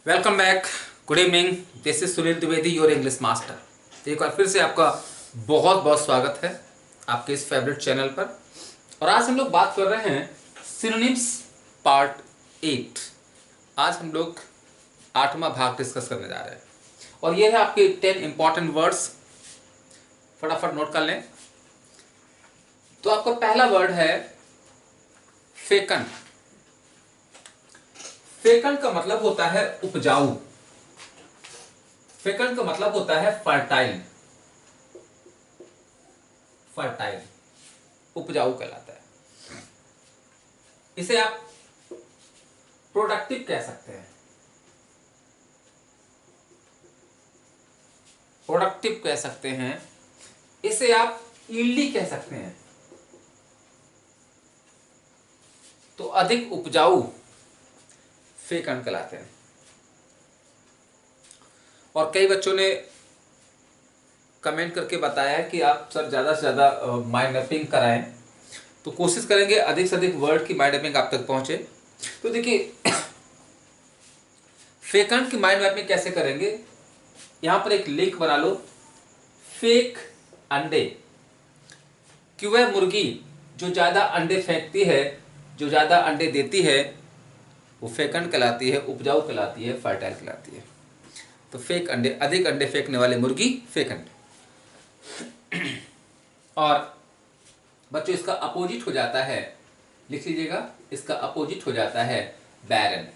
Welcome back. Good evening. This is Sunil Dwivedi, your English master. एक बार फिर से आपका बहुत बहुत स्वागत है आपके इस फेवरेट चैनल पर। और आज हम लोग बात कर रहे हैं सिनोनिम्स पार्ट 8। आज हम लोग 8वां भाग डिस्कस करने जा रहे हैं और ये है आपके 10 इंपॉर्टेंट वर्ड्स। फटाफट नोट कर लें। तो आपका पहला वर्ड है फेकन। फेकन का मतलब होता है उपजाऊ। फेकन का मतलब होता है फर्टाइल। फर्टाइल उपजाऊ कहलाता है। इसे आप प्रोडक्टिव कह सकते हैं। प्रोडक्टिव कह सकते हैं। इसे आप ईल्डी कह सकते हैं। तो अधिक उपजाऊ फेकन कहलाते हैं। और कई बच्चों ने कमेंट करके बताया है कि आप सर ज़्यादा से ज़्यादा माइंड मैपिंग कराएं। तो कोशिश करेंगे अधिक से अधिक वर्ड की माइंड मैपिंग आप तक पहुंचे। तो देखिए फेकन की माइंड मैपिंग कैसे करेंगे। यहां पर एक लिंक बना लो, फेक अंडे। कि वह मुर्गी जो ज़्यादा अंडे फेंकती है, जो ज़्यादा अंडे देती है, वो फेकन कहलाती है, उपजाऊ कहलाती है, फर्टाइल कहलाती है। तो फेक अंडे, अधिक अंडे फेंकने वाले मुर्गी फेक अंडे। और बच्चों इसका अपोजिट हो जाता है, लिख लीजिएगा, इसका अपोजिट हो जाता है बैरन।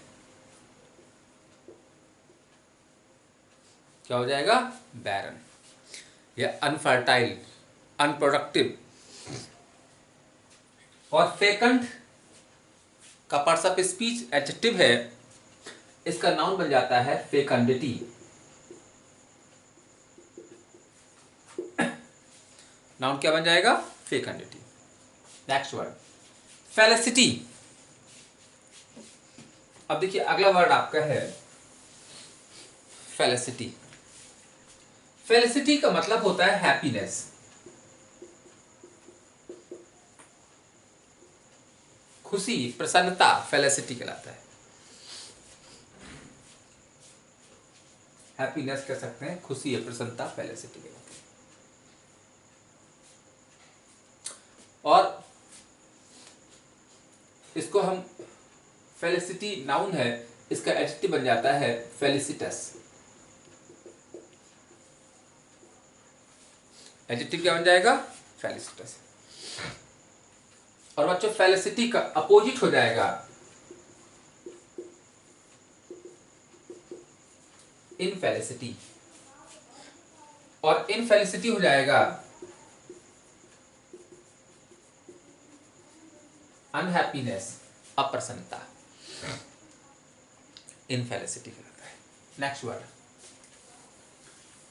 क्या हो जाएगा? बैरन या अनफर्टाइल, अनप्रोडक्टिव। और फेकंड का पार्ट्स ऑफ स्पीच एडजेक्टिव है, इसका नाउन बन जाता है फेकंडिटी। नाउन क्या बन जाएगा? फेकंडिटी। Next word felicity. अब देखिए अगला वर्ड आपका है फेलिसिटी। फेलिसिटी का मतलब होता है हैप्पीनेस, खुशी, प्रसन्नता, फेलिसिटी कहलाता है। हैप्पीनेस कह सकते हैं, खुशी है, प्रसन्नता, फेलिसिटी कहलाती है। और इसको हम फेलिसिटी नाउन है, इसका एडजेक्टिव बन जाता है फेलिसिटस। एडजेक्टिव क्या बन जाएगा? फेलिसिटस। और बच्चों फेलिसिटी का अपोजिट हो जाएगा इनफेलिसिटी। और इनफेलिसिटी हो जाएगा अनहैप्पीनेस, अप्रसन्नता। इनफेलिसिटी कहलाता है। Next word.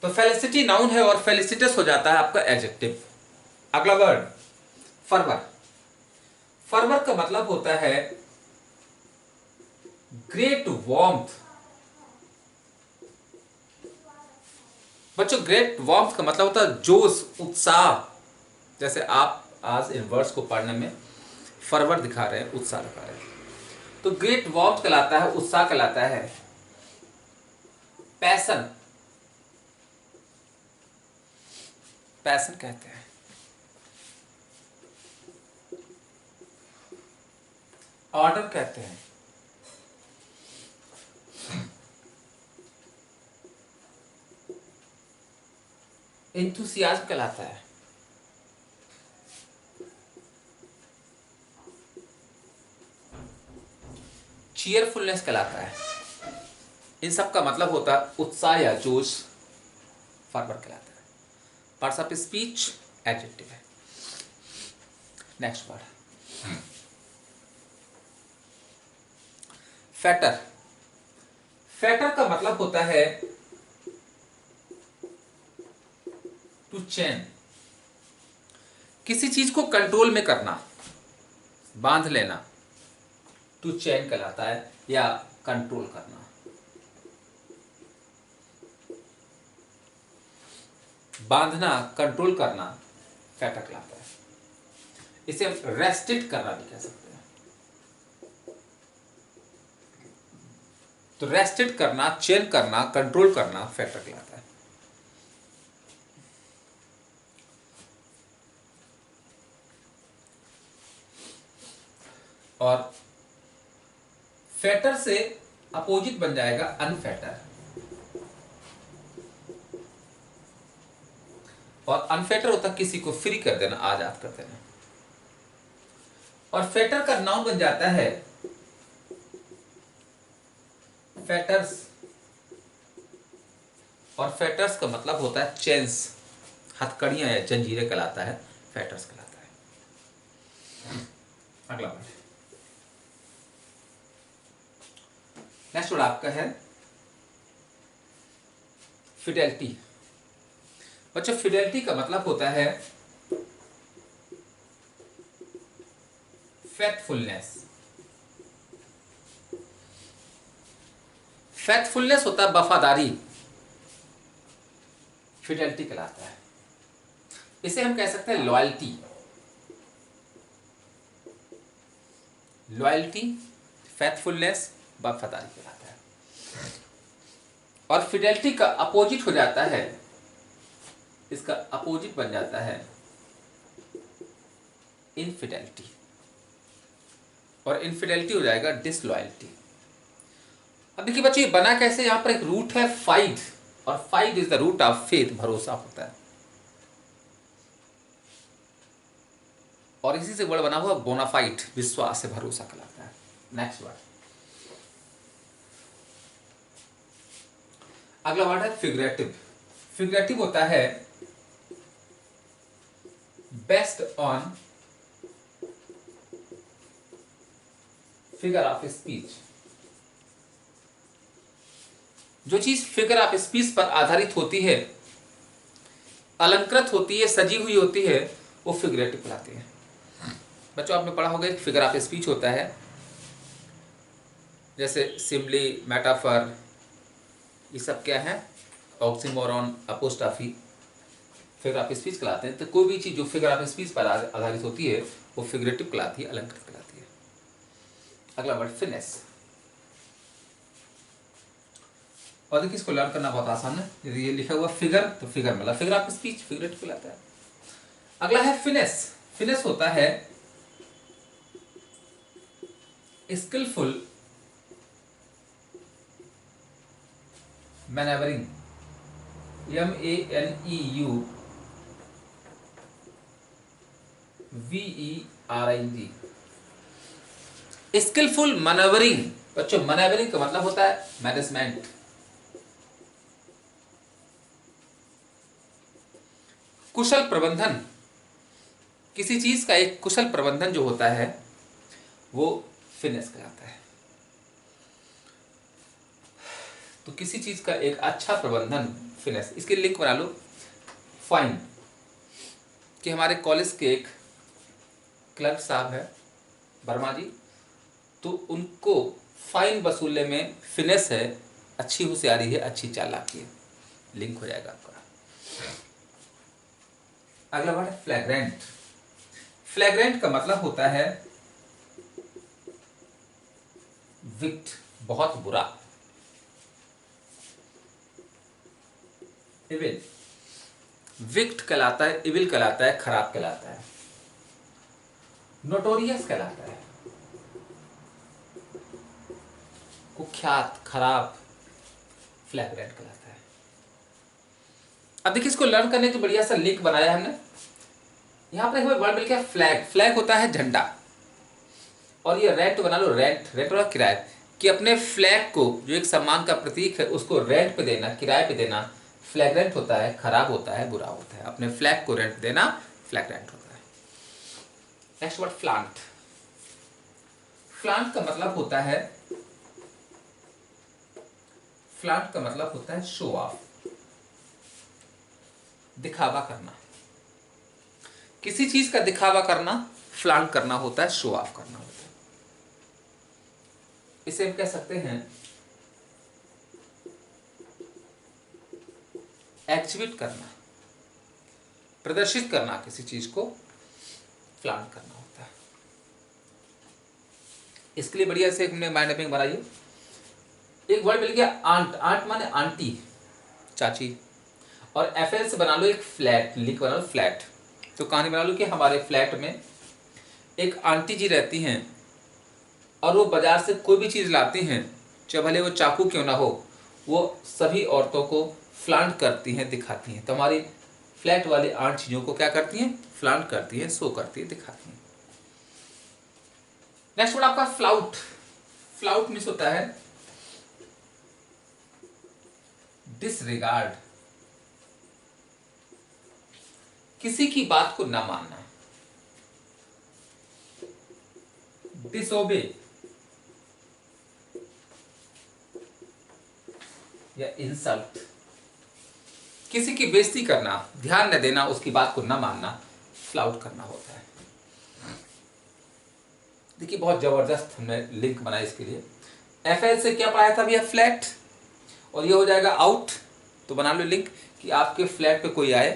तो फेलिसिटी नाउन है और फेलिसिटस हो जाता है आपका एडजेक्टिव। अगला वर्ड फर्वर। फर्वर का मतलब होता है ग्रेट वार्मथ। बच्चों ग्रेट वार्मथ का मतलब होता है जोश, उत्साह। जैसे आप आज इन वर्ड्स को पढ़ने में फर्वर दिखा रहे हैं, उत्साह दिखा रहे हैं। तो ग्रेट वार्मथ कहलाता है, उत्साह कहलाता है। पैशन, पैशन कहते हैं। ऑर्डर कहते हैं। एंथुसियाज्म कहलाता है। चीयरफुलनेस कहलाता है। इन सब का मतलब होता है उत्साह या जोश। फर्वर कहलाता है। पार्ट्स ऑफ स्पीच एडजेक्टिव है। Next word fatter. फैटर का मतलब होता है टू चेन। किसी चीज को कंट्रोल में करना, बांध लेना, टू चेन कहलाता है, या कंट्रोल करना। बांधना, कंट्रोल करना फैटर कहलाता है। इसे हम रेस्ट्रिक्ट करना भी कह सकते हैं। तो रेस्ट्रिक्ट करना, चेन करना, कंट्रोल करना फैक्टर कहलाता है। और फैटर से अपोजिट बन जाएगा अनफैटर, और अनफैटर होता किसी को फ्री कर देना, आजाद कर देना। और फैटर का नाउन बन जाता है फैटर्स, और फैटर्स का मतलब होता है चेन्स, हथकड़ियां या जंजीरें कहलाता है, फैटर्स कहलाता है। अगला वर्ड, नेक्स्ट वर्ड आपका है फिडेलिटी। बच्चों फिडेलिटी का मतलब होता है फेथफुलनेस। फेथफुलनेस होता है वफादारी, फिडेलिटी कहलाता है। इसे हम कह सकते हैं लॉयल्टी। लॉयल्टी, फेथफुलनेस, वफादारी कहलाता है। और फिडेलिटी का अपोजिट हो जाता है, इसका अपोजिट बन जाता है इनफिडेलिटी, और इनफिडेलिटी हो जाएगा डिसलॉयल्टी। अब देखिए बच्चों ये बना कैसे, यहां पर एक रूट है फाइड, और फाइड is the root of faith, भरोसा होता है, और इसी से वर्ड बना हुआ बोनाफाइड, विश्वास से भरोसा कहलाता है। नेक्स्ट वर्ड, अगला वर्ड है फिगरेटिव। फिगरेटिव होता है based on figure of speech. जो चीज फिगर ऑफ स्पीच पर आधारित होती है, अलंकृत होती है, सजी हुई होती है, वो फिगरेटिव कहलाती है। बच्चों आपने पढ़ा होगा फिगर ऑफ स्पीच होता है, जैसे सिम्बली, मेटाफर, ये सब क्या है, oxymoron, apostrophe, figure of speech कहलाते हैं। तो कोई भी चीज जो फिगर ऑफ स्पीच पर आधारित होती है वो फिगरेटिव कहलाती है, अलंकृत कहलाती है। अगला वर्ड फिनेस, और देखिए इसको लर्न करना बहुत आसान है। यदि ये लिखा हुआ फिगर, तो फिगर मतलब फिगर ऑफ स्पीच, फिगरेटिव कहलाता है। अगला है फिनेस। फिनेस होता है स्किलफुल मैनेवरिंग, MENUVERING, स्किलफुल मैनेवरिंग। बच्चों मैनेवरिंग का मतलब होता है मैनेजमेंट। कुशल प्रबंधन, किसी चीज का एक कुशल प्रबंधन जो होता है वो फिनेस कहलाता है। तो किसी चीज का एक अच्छा प्रबंधन फिनेस। इसके लिंक बना लो, फाइन, कि हमारे कॉलेज के एक क्लर्क साहब है वर्मा जी, तो उनको फाइन वसूलने में फिनेस है, अच्छी होशियारी है, अच्छी चालाकी है। लिंक हो जाएगा आपका। अगला वर्ड है फ्लैग्रेंट। फ्लैग्रेंट का मतलब होता है विक्ट, बहुत बुरा। इविल, विक्ट कहलाता है, इविल कहलाता है, खराब कहलाता है। नोटोरियस कहलाता है कुख्यात, खराब, फ्लैग्रेंट कहलाता है। अब देखिए इसको लर्न करने के बढ़िया सा लिंक बनाया हमने। यहां पर एक वर्ड मिल गया फ्लैग। फ्लैग होता है झंडा, और ये रेंट बना लो, रेंट, रेंट वाला किराया, कि अपने फ्लैग को जो एक सम्मान का प्रतीक है उसको रेंट पे देना, किराए पे देना, फ्लैग्रेंट होता है, खराब होता है, बुरा होता है। अपने फ्लैग को रेंट देना फ्लैग्रेंट होता है। Next word फ्लांट। फ्लांट का मतलब होता है, फ्लांट का मतलब होता है शो ऑफ, दिखावा करना। किसी चीज का दिखावा करना फ्लांट करना होता है, शो ऑफ करना होता है। इसे हम कह सकते हैं एक्जिबिट करना, प्रदर्शित करना, किसी चीज को फ्लांट करना होता है। इसके लिए बढ़िया से हमने माइंड मैपिंग बनाई है। एक वर्ड मिल गया आंट, आंट माने आंटी, चाची। और एफएल से बना लो एक फ्लैट, लिख बना लो फ्लैट। तो कहानी बना लो कि हमारे फ्लैट में एक आंटी जी रहती हैं और वो बाजार से कोई भी चीज़ लाती हैं, चाहे भले वो चाकू क्यों ना हो, वो सभी औरतों को फ्लांट करती हैं, दिखाती हैं। तो हमारी फ्लैट वाली आंट चीज़ों को क्या करती हैं, फ्लांट करती हैं, शो करती हैं, दिखाती हैं। नेक्स्ट वर्ड आपका फ्लाउट। फ्लाउट मीन्स होता है डिसरिगार्ड, किसी की बात को ना मानना, डिसओबे या इंसल्ट, किसी की बेइज्जती करना, ध्यान न देना, उसकी बात को न मानना, फ्लाउट करना होता है। देखिए बहुत जबरदस्त हमने लिंक बनाया इसके लिए। एफएल से क्या पढ़ाया था भैया, फ्लैट, और ये हो जाएगा आउट। तो बना लो लिंक कि आपके फ्लैट पे कोई आए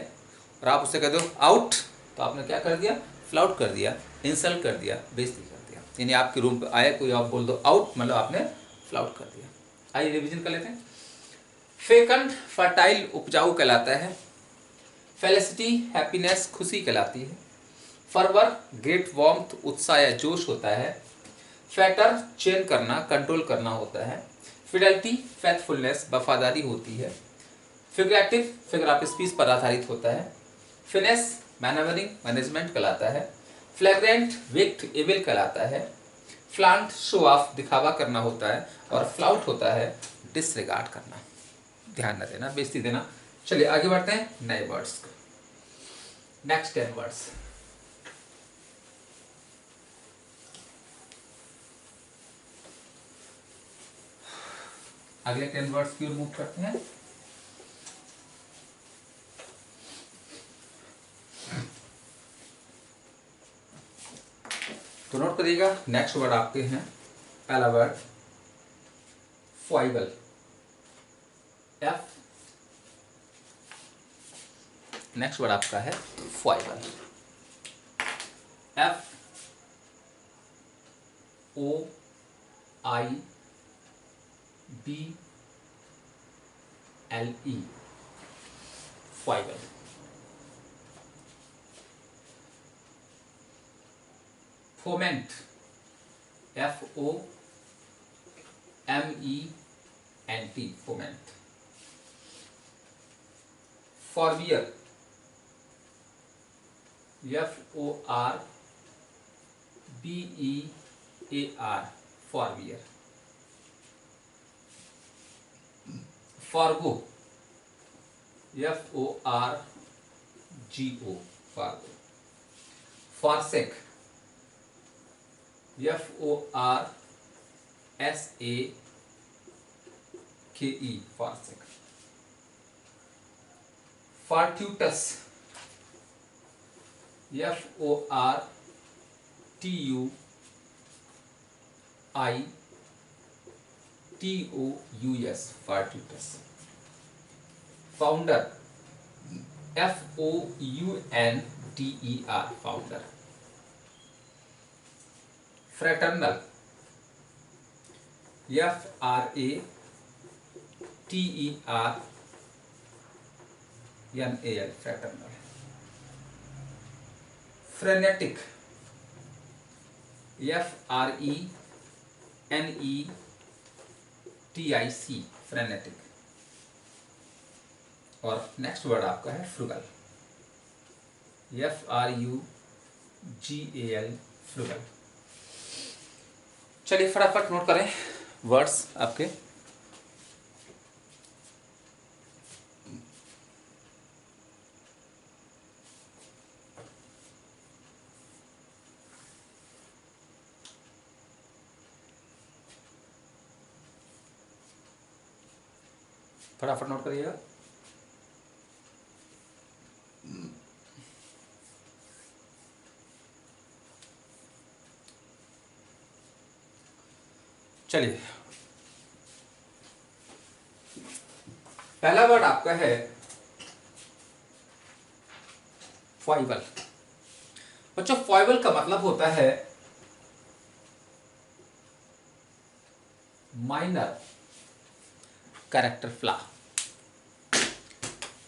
और आप उससे कह दो आउट, तो आपने क्या कर दिया, फ्लाउट कर दिया, इंसल्ट कर दिया, बेइज्जती कर दिया। यानी आपके रूम पे आए कोई, आप बोल दो आउट, मतलब आपने फ्लाउट कर दिया। आइए रिवीजन कर लेते हैं। फेकंड फर्टाइल, उपजाऊ कहलाता है। फेलिसिटी हैप्पीनेस, खुशी कहलाती है। फरवर ग्रेट वार्मथ, उत्साह या जोश होता है। फैटर चेन करना, कंट्रोल करना होता है। फिडेलिटी फेथफुलनेस, वफादारी होती है। फिगरेटिव फिगर ऑफ स्पीच पर आधारित होता है। फिनेस मैनवरिंग मैनेजमेंट कहलाता है। फ्लैग्रेंट विक्ट एविल कहलाता है। फ्लांट शो ऑफ, दिखावा करना होता है। और फ्लाउट होता है डिसरिगार्ड करना, ध्यान न देना, बेइज्जती देना। चलिए आगे बढ़ते हैं नए वर्ड्स। Next 10 words. अगले 10 वर्ड्स की ओर मूव करते हैं। तो नोट करिएगा, नेक्स्ट वर्ड आपके हैं, पहला word foible, F. Next word आपका है foible, F O I B L E, foible. Foment, F O M E N T, foment. Forbear, F O R B E A R, forbear. Forgo, F O R G O, forgo. Forsake, F O R S A K E, forsake. Fortuitous, F O R T U I T O U S, fortuitous. Founder, F O U N D E R, founder. Fraternal, F R A T E R N A L, fraternal. Frenetic, F R E N E T I C, frenetic. और next word आपका है frugal, F R U G A L, frugal. चलिए फटाफट note करें words आपके। फटाफट note करिएगा। चलिए पहला वर्ड आपका है फॉइबल। बच्चों फॉइबल का मतलब होता है माइनर कैरेक्टर फ्लॉ,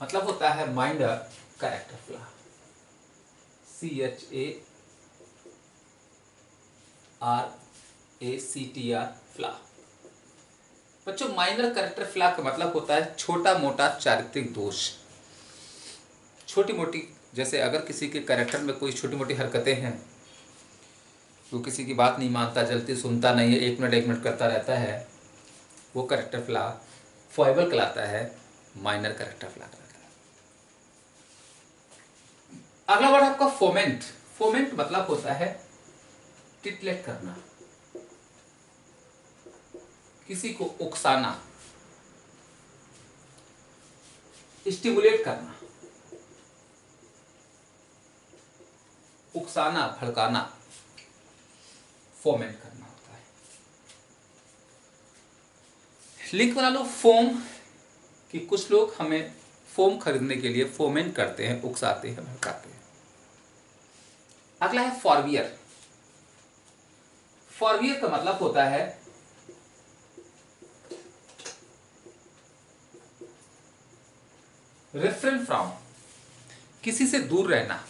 मतलब होता है minor character flaw, CHARACTR flaw. बच्चों माइनर कैरेक्टर फ्लॉ का मतलब होता है छोटा मोटा चारित्रिक दोष, छोटी मोटी, जैसे अगर किसी के कैरेक्टर में कोई छोटी मोटी हरकतें हैं, वो किसी की बात नहीं मानता, जल्दी सुनता नहीं है, एक मिनट करता रहता है, वो कैरेक्टर फ्लॉ फॉयबल कहलाता है, माइनर कैरेक्टर फ्लॉ कहलाता है। अगला वर्ड आपका फोमेंट। फोमेंट मतलब होता है टिटलेट करना, किसी को उकसाना, स्टिमुलेट करना, उकसाना, भड़काना, फोमेंट करना होता है। लिंक बना लो फोम, कि कुछ लोग हमें फोम खरीदने के लिए फोमेंट करते हैं, उकसाते हैं, भड़काते हैं। अगला है फॉरवियर। फॉरवियर का मतलब होता है रिफ्रेन फ्रॉम, किसी से दूर रहना,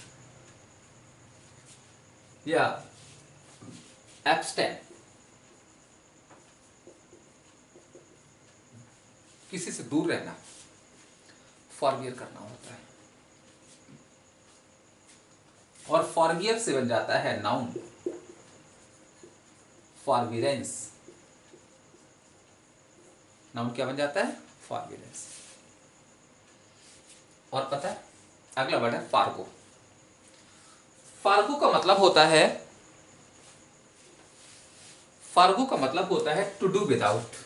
या एब्स्टेन, किसी से दूर रहना, फॉरवियर करना होता है। और फॉरवियर से बन जाता है नाउन फॉरविरेंस। नाउन क्या बन जाता है? फॉरविरेंस। और पता है अगला वर्ड है फार्गो। फार्गो का मतलब होता है, फार्गो का मतलब होता है to do without.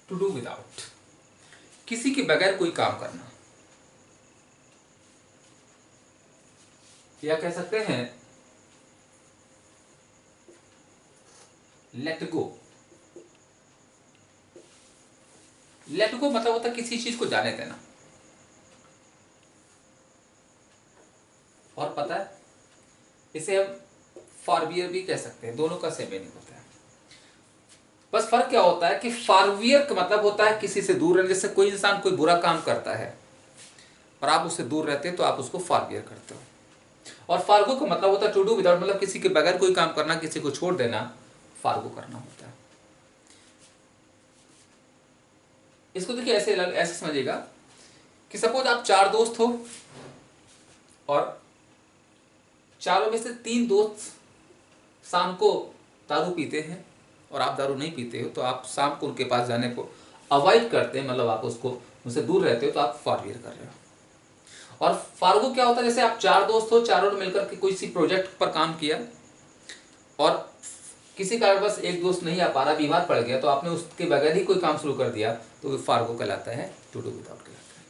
To do without, किसी के बगैर कोई काम करना, या कह सकते हैं लेट गो। लेट गो मतलब होता है किसी चीज को जाने देना। और पता है इसे हम फॉरवियर भी कह सकते हैं, दोनों का सेम मीनिंग होता है। बस फर्क क्या होता है कि फॉरवियर का मतलब होता है किसी से दूर रहना। जैसे कोई इंसान कोई बुरा काम करता है और आप उससे दूर रहते हैं तो आप उसको फॉरवियर करते हो। और फार्गो का मतलब होता है टू डू विदाउट, मतलब किसी के बगैर कोई काम करना, किसी को छोड़ देना, फार्गो करना होता है। इसको देखिए ऐसे ऐसे समझिएगा कि सपोज आप 4 दोस्त हो और चारों में से 3 दोस्त शाम को दारू पीते हैं और आप दारू नहीं पीते हो, तो आप शाम को उनके पास जाने को अवॉइड करते हैं, मतलब आप उसको उनसे दूर रहते हो, तो आप फॉरवियर कर रहे हो। और फार्गो क्या होता है, जैसे आप 4 दोस्त हो, चारों ने मिलकर के कोई सी प्रोजेक्ट पर काम किया और किसी कारणवश एक दोस्त नहीं आ पा रहा, बीमार पड़ गया, तो आपने उसके बगैर ही कोई काम शुरू कर दिया, तो वो फार्गो कहलाता है, टू डू विदाउट कहलाता है।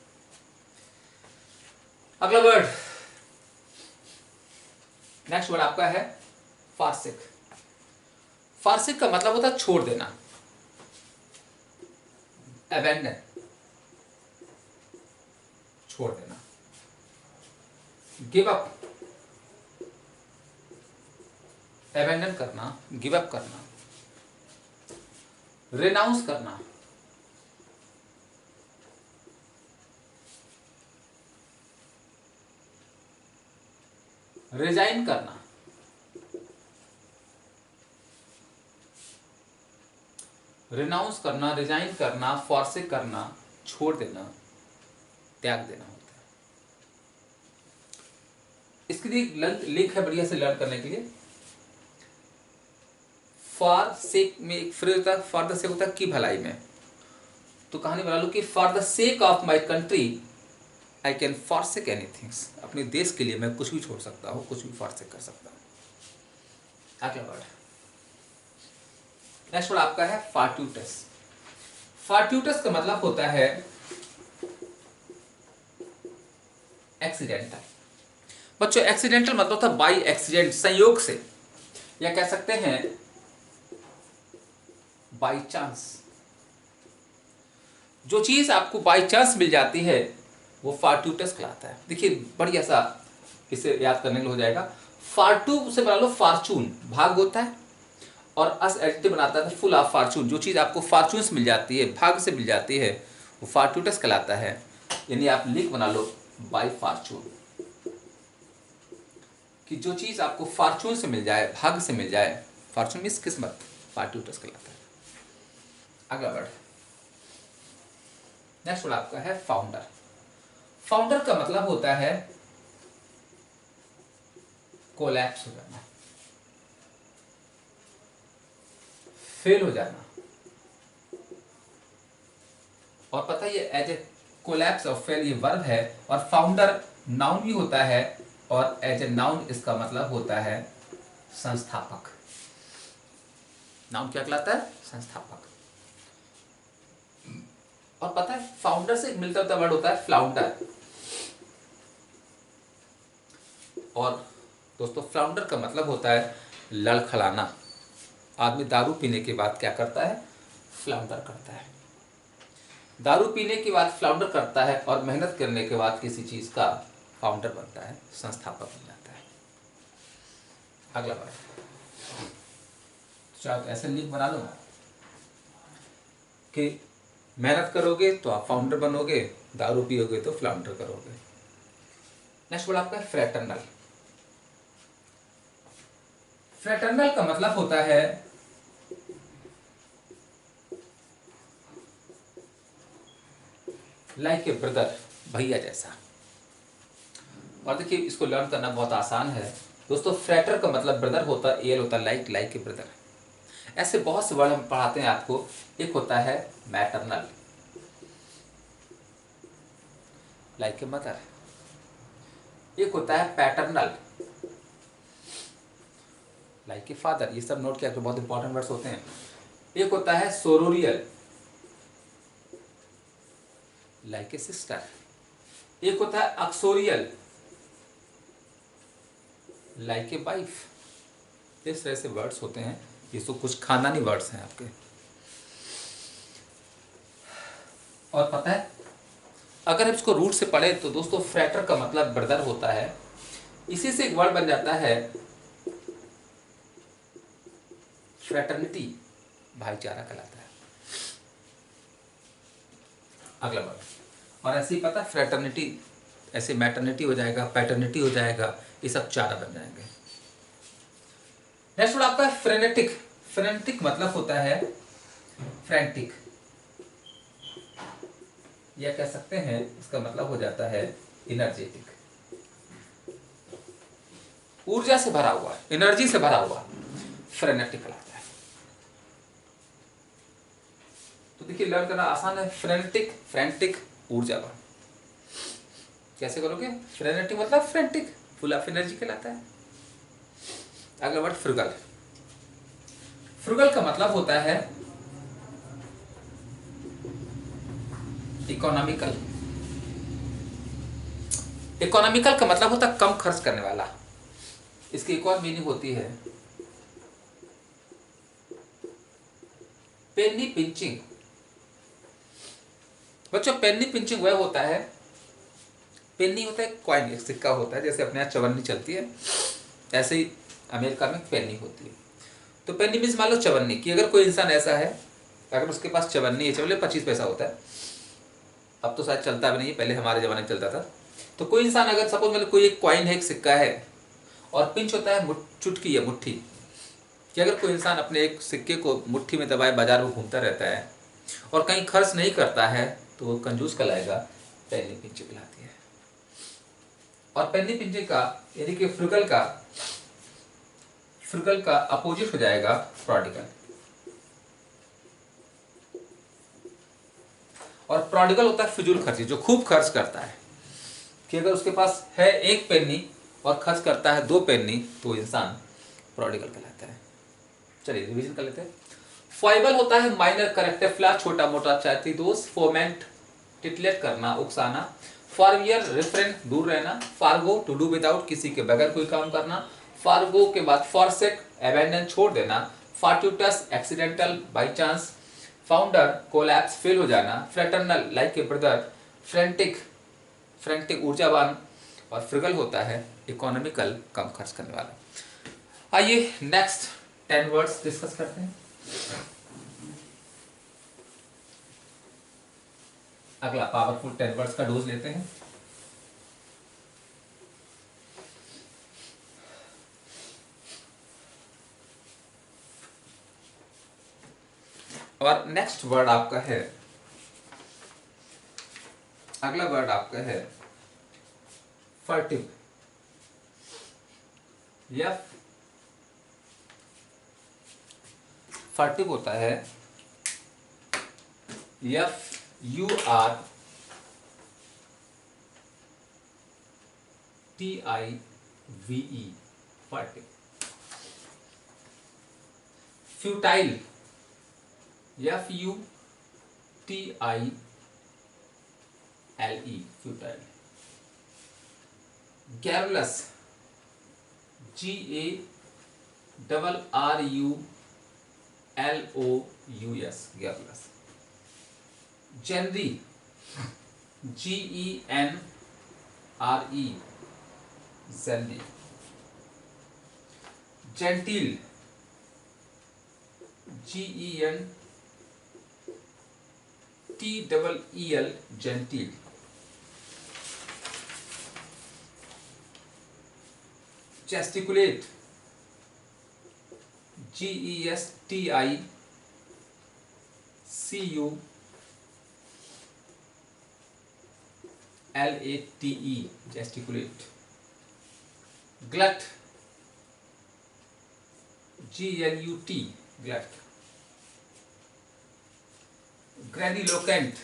अगला वर्ड, नेक्स्ट वर्ड आपका है फारसिक। फारसिक का मतलब होता है छोड़ देना, अबैंडन, छोड़ देना। गिव अप, अबैंडन करना, गिव अप करना। रेनाउंस करना, रिजाइन करना, रिनाउंस करना, रिजाइन करना, फॉरसिक करना, छोड़ देना, त्याग देना होता है। इसके लिए लिंक है बढ़िया से लर्न करने के लिए। फॉर सेक में एक फ्रेज होता है, फॉर द सेक होता है की भलाई में। तो कहानी बना लो कि for the sake of my country I can forsake anything. अपने देश के लिए मैं कुछ भी छोड़ सकता हूँ, कुछ भी फॉरसेक कर सकता हूँ। अगला वर्ड, नेक्स्ट वर्ड आपका है फार्ट्यूटस। फार्ट्यूटस का मतलब होता है एक्सीडेंटल। बच्चों एक्सीडेंटल मतलब होता है बाई एक्सीडेंट, संयोग से, या कह सकते हैं बाई चांस। जो चीज आपको बाई चांस मिल जाती है वो फार्ट्यूटस कहलाता है। देखिए बढ़िया सा इसे याद करने के लिए हो जाएगा। फार्टू से बना लो फॉर्चून, भाग होता है, और अस एडजेक्टिव बनाता है फुल ऑफ फॉर्चून। जो चीज़ आपको फॉर्चून से मिल जाती है, भाग से मिल जाती है, वो फॉर्टूटस कहलाता है। यानी आप लिख बना लो बाय फॉर्चून, कि जो चीज़ आपको फॉर्चून से मिल जाए, भाग से मिल जाए, फॉर्चून मीन्स किस्मत, फॉर्टूटस कहलाता है। अगला वर्ड, नेक्स्ट वर्ड आपका है फाउंडर। फाउंडर का मतलब होता है कोलैप्स हो जाना, फेल हो जाना। और पता है ये एज ए कोलैप्स और फेल ये वर्ब है, और फाउंडर नाउन भी होता है, और एज ए नाउन इसका मतलब होता है संस्थापक। नाउन क्या कहलाता है? संस्थापक। और पता है फाउंडर से एक मिलता जुलता वर्ड होता है फ्लाउंडर। और दोस्तों फ्लाउंडर का मतलब होता है लड़खड़ाना। आदमी दारू पीने के बाद क्या करता है? फ्लाउंडर करता है। दारू पीने के बाद फ्लाउंडर करता है, और मेहनत करने के बाद किसी चीज का फाउंडर बनता है, संस्थापक बन जाता है। अगला बात, चाहे ऐसे लिंक बना लो कि मेहनत करोगे तो आप फाउंडर बनोगे, दारू पियोगे तो फ्लाउंडर करोगे। नेक्स्ट वर्ड आपका फ्रेटर्नल। फ्रेटर्नल का मतलब होता है लाइक ए ब्रदर, भैया जैसा। और देखिए इसको लर्न करना बहुत आसान है दोस्तों। फ्रेटर का मतलब ब्रदर होता है, एल होता है लाइक ए ब्रदर। ऐसे बहुत से वर्ड हम पढ़ाते हैं आपको। एक होता है मैटरनल, लाइक ए मदर। एक होता है पैटर्नल, लाइक ए फादर। ये सब नोट किया, बहुत इंपॉर्टेंट वर्ड्स होते हैं। एक होता है सोरोरियल, लाइक ए सिस्टर। एक होता है अक्सोरियल, लाइक ए वाइफ। इस तरह से वर्ड्स होते हैं। ये तो कुछ खानदानी वर्ड्स हैं आपके। और पता है अगर हम इसको रूट से पढ़े तो दोस्तों फ्रेटर का मतलब ब्रदर होता है। इसी से एक वर्ड बन जाता है फ्रेटर्निटी, भाईचारा कहलाता है। अगला वर्ड, और ऐसे ही पता है फ्रेटर्निटी ऐसे मैटर्निटी हो जाएगा, पैटर्निटी हो जाएगा, ये सब चारा बन जाएंगे। नेक्स्ट वर्ड आपका है फ्रेनेटिक। फ्रेनेटिक मतलब होता है फ्रैंटिक, या कह सकते हैं इसका मतलब हो जाता है एनर्जेटिक। ऊर्जा से भरा हुआ, एनर्जी से भरा हुआ, फ्रेनेटिक कहलाता है। तो देखिए लर्न करना आसान है। फ्रेनेटिक, फ्रैंटिक, ऊर्जावान। कैसे करोगे? फ्रेनेटिक मतलब फ्रैंटिक, फुल ऑफ एनर्जी कहलाता है। अगला वर्ड फ्रुगल। फ्रुगल का मतलब होता है इकोनॉमिकल। इकोनॉमिकल का मतलब होता है कम खर्च करने वाला। इसकी एक और मीनिंग होती है पेनी पिंचिंग। बच्चों पेनी पिंचिंग वह होता है, पेनी होता है कॉइन, एक सिक्का होता है, जैसे अपने यहाँ चवन्नी चलती है ऐसे ही अमेरिका में पेनी होती है। तो पेनी मीन्स मान लो चवन्नी, कि अगर कोई इंसान ऐसा है अगर उसके पास चवन्नी है, चवन्नी 25 पैसा होता है, अब तो शायद चलता भी नहीं है, पहले हमारे ज़माने में चलता था। तो कोई इंसान अगर सपोज मतलब कोई एक कॉइन है, एक सिक्का है, और पिंच होता है चुटकी या मुट्ठी, कि अगर कोई इंसान अपने एक सिक्के को मुट्ठी में दबाए बाजार में घूमता रहता है और कहीं खर्च नहीं करता है तो वो कंजूस कहलाएगा, पेनी पिंचिंग कहलाती है। और पेनी पिंचिंग का यानी कि फ्रुगल का अपोजिट हो जाएगा प्रोडिगल। और प्रोडिगल होता है फिजूल खर्ची, जो खूब खर्च करता है, कि अगर उसके पास है 1 पेनी और खर्च करता है 2 पेनी तो इंसान प्रोडिगल कहलाता है। चलिए रिवीजन कर लेते हैं। फॉइबल होता है माइनर करेक्टिव फ्लैश, छोटा मोटा चाहती दोस्त। फोमेंट टिटलेट करना, उकसाना। फॉरवियर रिफ्रेन दूर रहना। फारगो टू डू विदाउट किसी के बगैर कोई काम करना। फारगो के बाद फॉरसेक अबैंडन छोड़ देना। Fortuitous accidental by chance. Founder collapse fail हो जाना। Fraternal like a brother. Frenetic ऊर्जावान। और फ्रिगल होता है इकोनॉमिकल कम खर्च करने वाला। आइए नेक्स्ट 10 वर्ड्स डिस्कस करते हैं। अगला पावरफुल 10 वर्ड्स का डोज लेते हैं। और नेक्स्ट वर्ड आपका है, अगला वर्ड आपका है फर्टिव। यफ फर्टिव होता है FURTIVE, furtive. Futile, FUTILE, futile. Garrulous, GARRULOUS, garrulous. Genre, GENRE, genre. Genteel, GENTEEL, genteel. Gesticulate, GESTICULATE, gesticulate। Glut, GLUT, glut. Grandiloquent,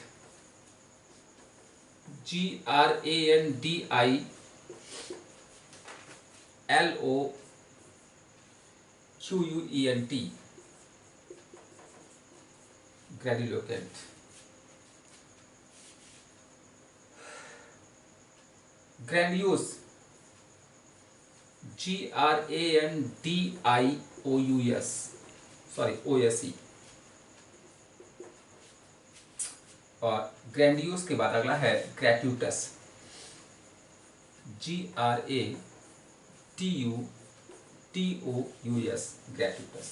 GRANDILOQUENT, grandiloquent. Grandiose, GRANDIOUS, sorry OSE। और grandiose के बाद अगला है ग्रेट्यूटस, GRATUTOUS, ग्रेट्यूटस।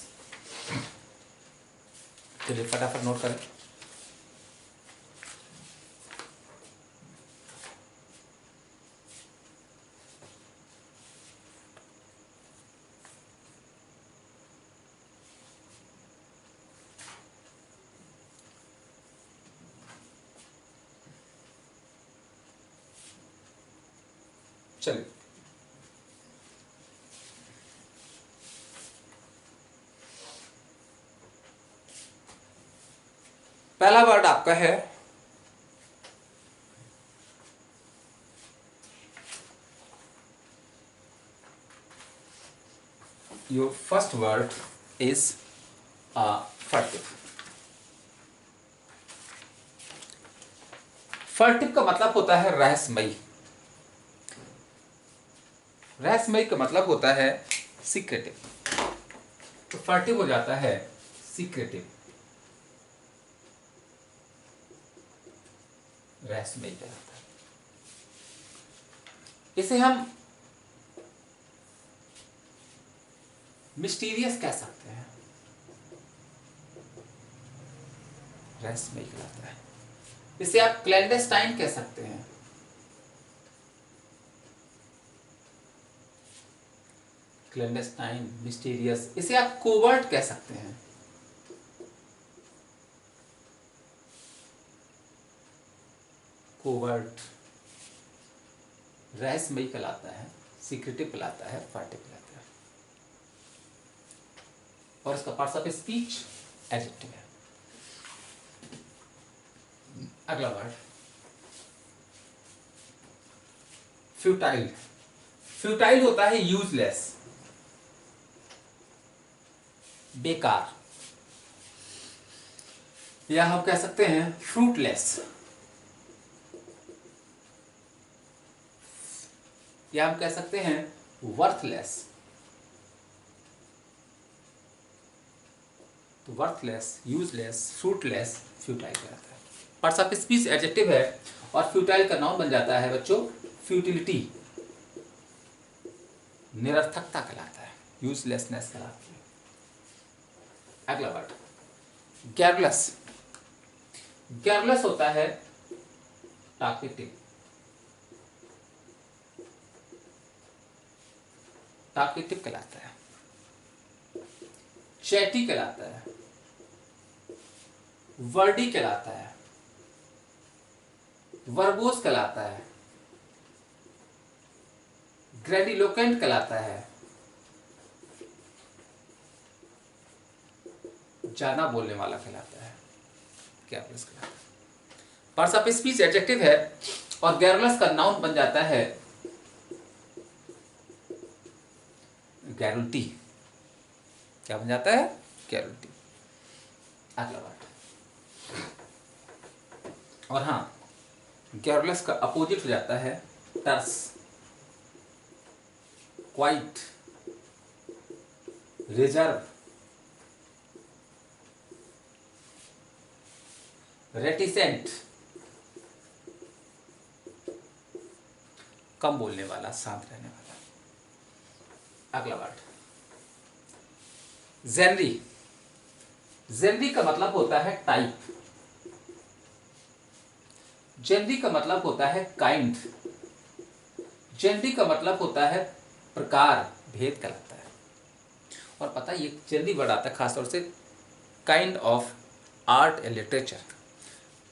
चलिए फटाफट नोट करें। चलिए पहला वर्ड आपका है योर फर्स्ट वर्ड इज फर्टिव। फर्टिव का मतलब होता है रहस्यमयी। रहस्यमयी का मतलब होता है सीक्रेटिव। तो फर्टिव हो जाता है सीक्रेटिव, रहस्यमयी कहलाता है। इसे हम मिस्टीरियस कह सकते हैं, रहस्यमयी कहलाता है। इसे आप क्लैंडेस्टाइन कह सकते हैं, क्लैंडेस्टाइन, मिस्टीरियस। इसे आप कोवर्ट कह सकते हैं, कोवर्ट। रहस्यमयी कहलाता है, सीक्रेटिव कहलाता है, फर्टिव कहलाता है। और इसका पार्ट्स ऑफ स्पीच एडजेक्टिव है। अगला वर्ड फ्यूटाइल। फ्यूटाइल होता है यूजलेस, बेकार, या हम कह सकते हैं फ्रूटलेस, या हम कह सकते हैं वर्थलेस। तो वर्थलेस, यूजलेस, फ्रूटलेस, फ्यूटाइल कहलाता है। पार्ट्स ऑफ स्पीच एडजेक्टिव है और फ्यूटाइल का नाउन बन जाता है बच्चों फ्यूटिलिटी, निरर्थकता कहलाता है। यूजलेसनेस कहलाती है। अगला वर्ड गैरलेस। गैरलेस होता है टाकेटिव। टाकेटिव कहलाता है, चैटी कहलाता है, वर्डी कहलाता है, वर्बोस कहलाता है, ग्रेडिलोकेंट कहलाता है, ज्यादा बोलने वाला कहलाता है, गैरलेस कहलाता है। पार्ट्स ऑफ स्पीच एडजेक्टिव है और गैरलेस का नाउन बन जाता है गैरुल्टी। क्या बन जाता है? गैरुल्टी। अगला वर्ड। और हाँ, गैरलेस का अपोजिट हो जाता है टर्स, क्वाइट, रिजर्व, रेटिसेंट, कम बोलने वाला, शांत रहने वाला। अगला वर्ड जेनरी। जेनरी का मतलब होता है टाइप। जेनरी का मतलब होता है काइंड। जेनरी का मतलब होता है प्रकार, भेद कहलाता है। और पता है ये जेनरी वर्ड आता है खासतौर से kind of art and literature,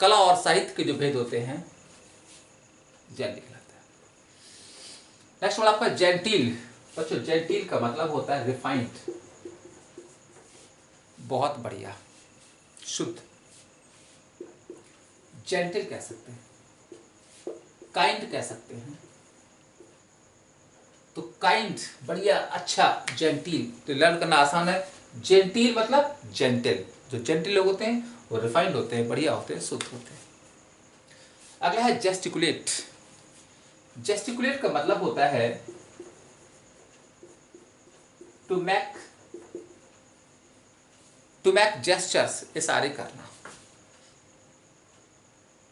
कला और साहित्य के जो भेद होते हैं जेनरी कहलाता है। नेक्स्ट वर्ड आपका जेंटिल। बच्चों जेंटिल का मतलब होता है रिफाइंड, बहुत बढ़िया, शुद्ध। जेंटिल कह सकते हैं, काइंड कह सकते हैं। तो काइंड बढ़िया, अच्छा, जेंटिल तो लर्न करना आसान है। जेंटिल मतलब जेंटिल। जो जेंटिल लोग होते हैं वो रिफाइंड होते हैं, बढ़िया होते हैं, शुद्ध होते हैं। अगला है जेस्टिकुलेट। जेस्टिकुलेट का मतलब होता है टू मेक जेस्चर्स, इशारे करना।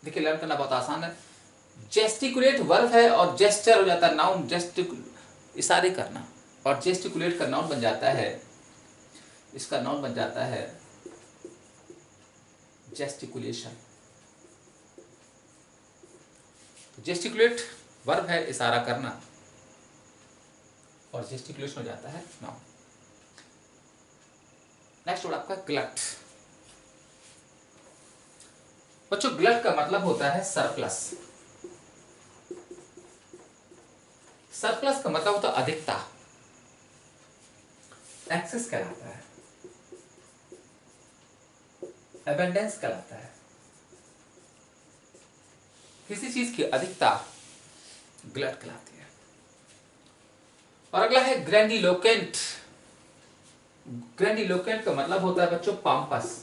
देखिए लर्न करना बहुत आसान है। जेस्टिकुलेट वर्ब है और जेस्चर हो जाता है नाउन, इशारे करना। और जेस्टिकुलेट का नाउन बन जाता है, इसका नाउन बन जाता है जेस्टिकुलेशन। जेस्टिकुलेट वर्ब है, इशारा करना, और जेस्टिकुलेशन हो जाता है नाउन। नेक्स्ट वर्ड आपका ग्लट। बच्चों ग्लट का मतलब होता है सरप्लस। सरप्लस का मतलब होता है अधिकता, एक्सेस कहलाता है, एबंडेंस कहलाता है। किसी चीज की अधिकता ग्लट कहलाती है। और अगला है ग्रैंडिलोकेंट। ग्रैंडिलोकेंट का मतलब होता है बच्चों पाम्पस,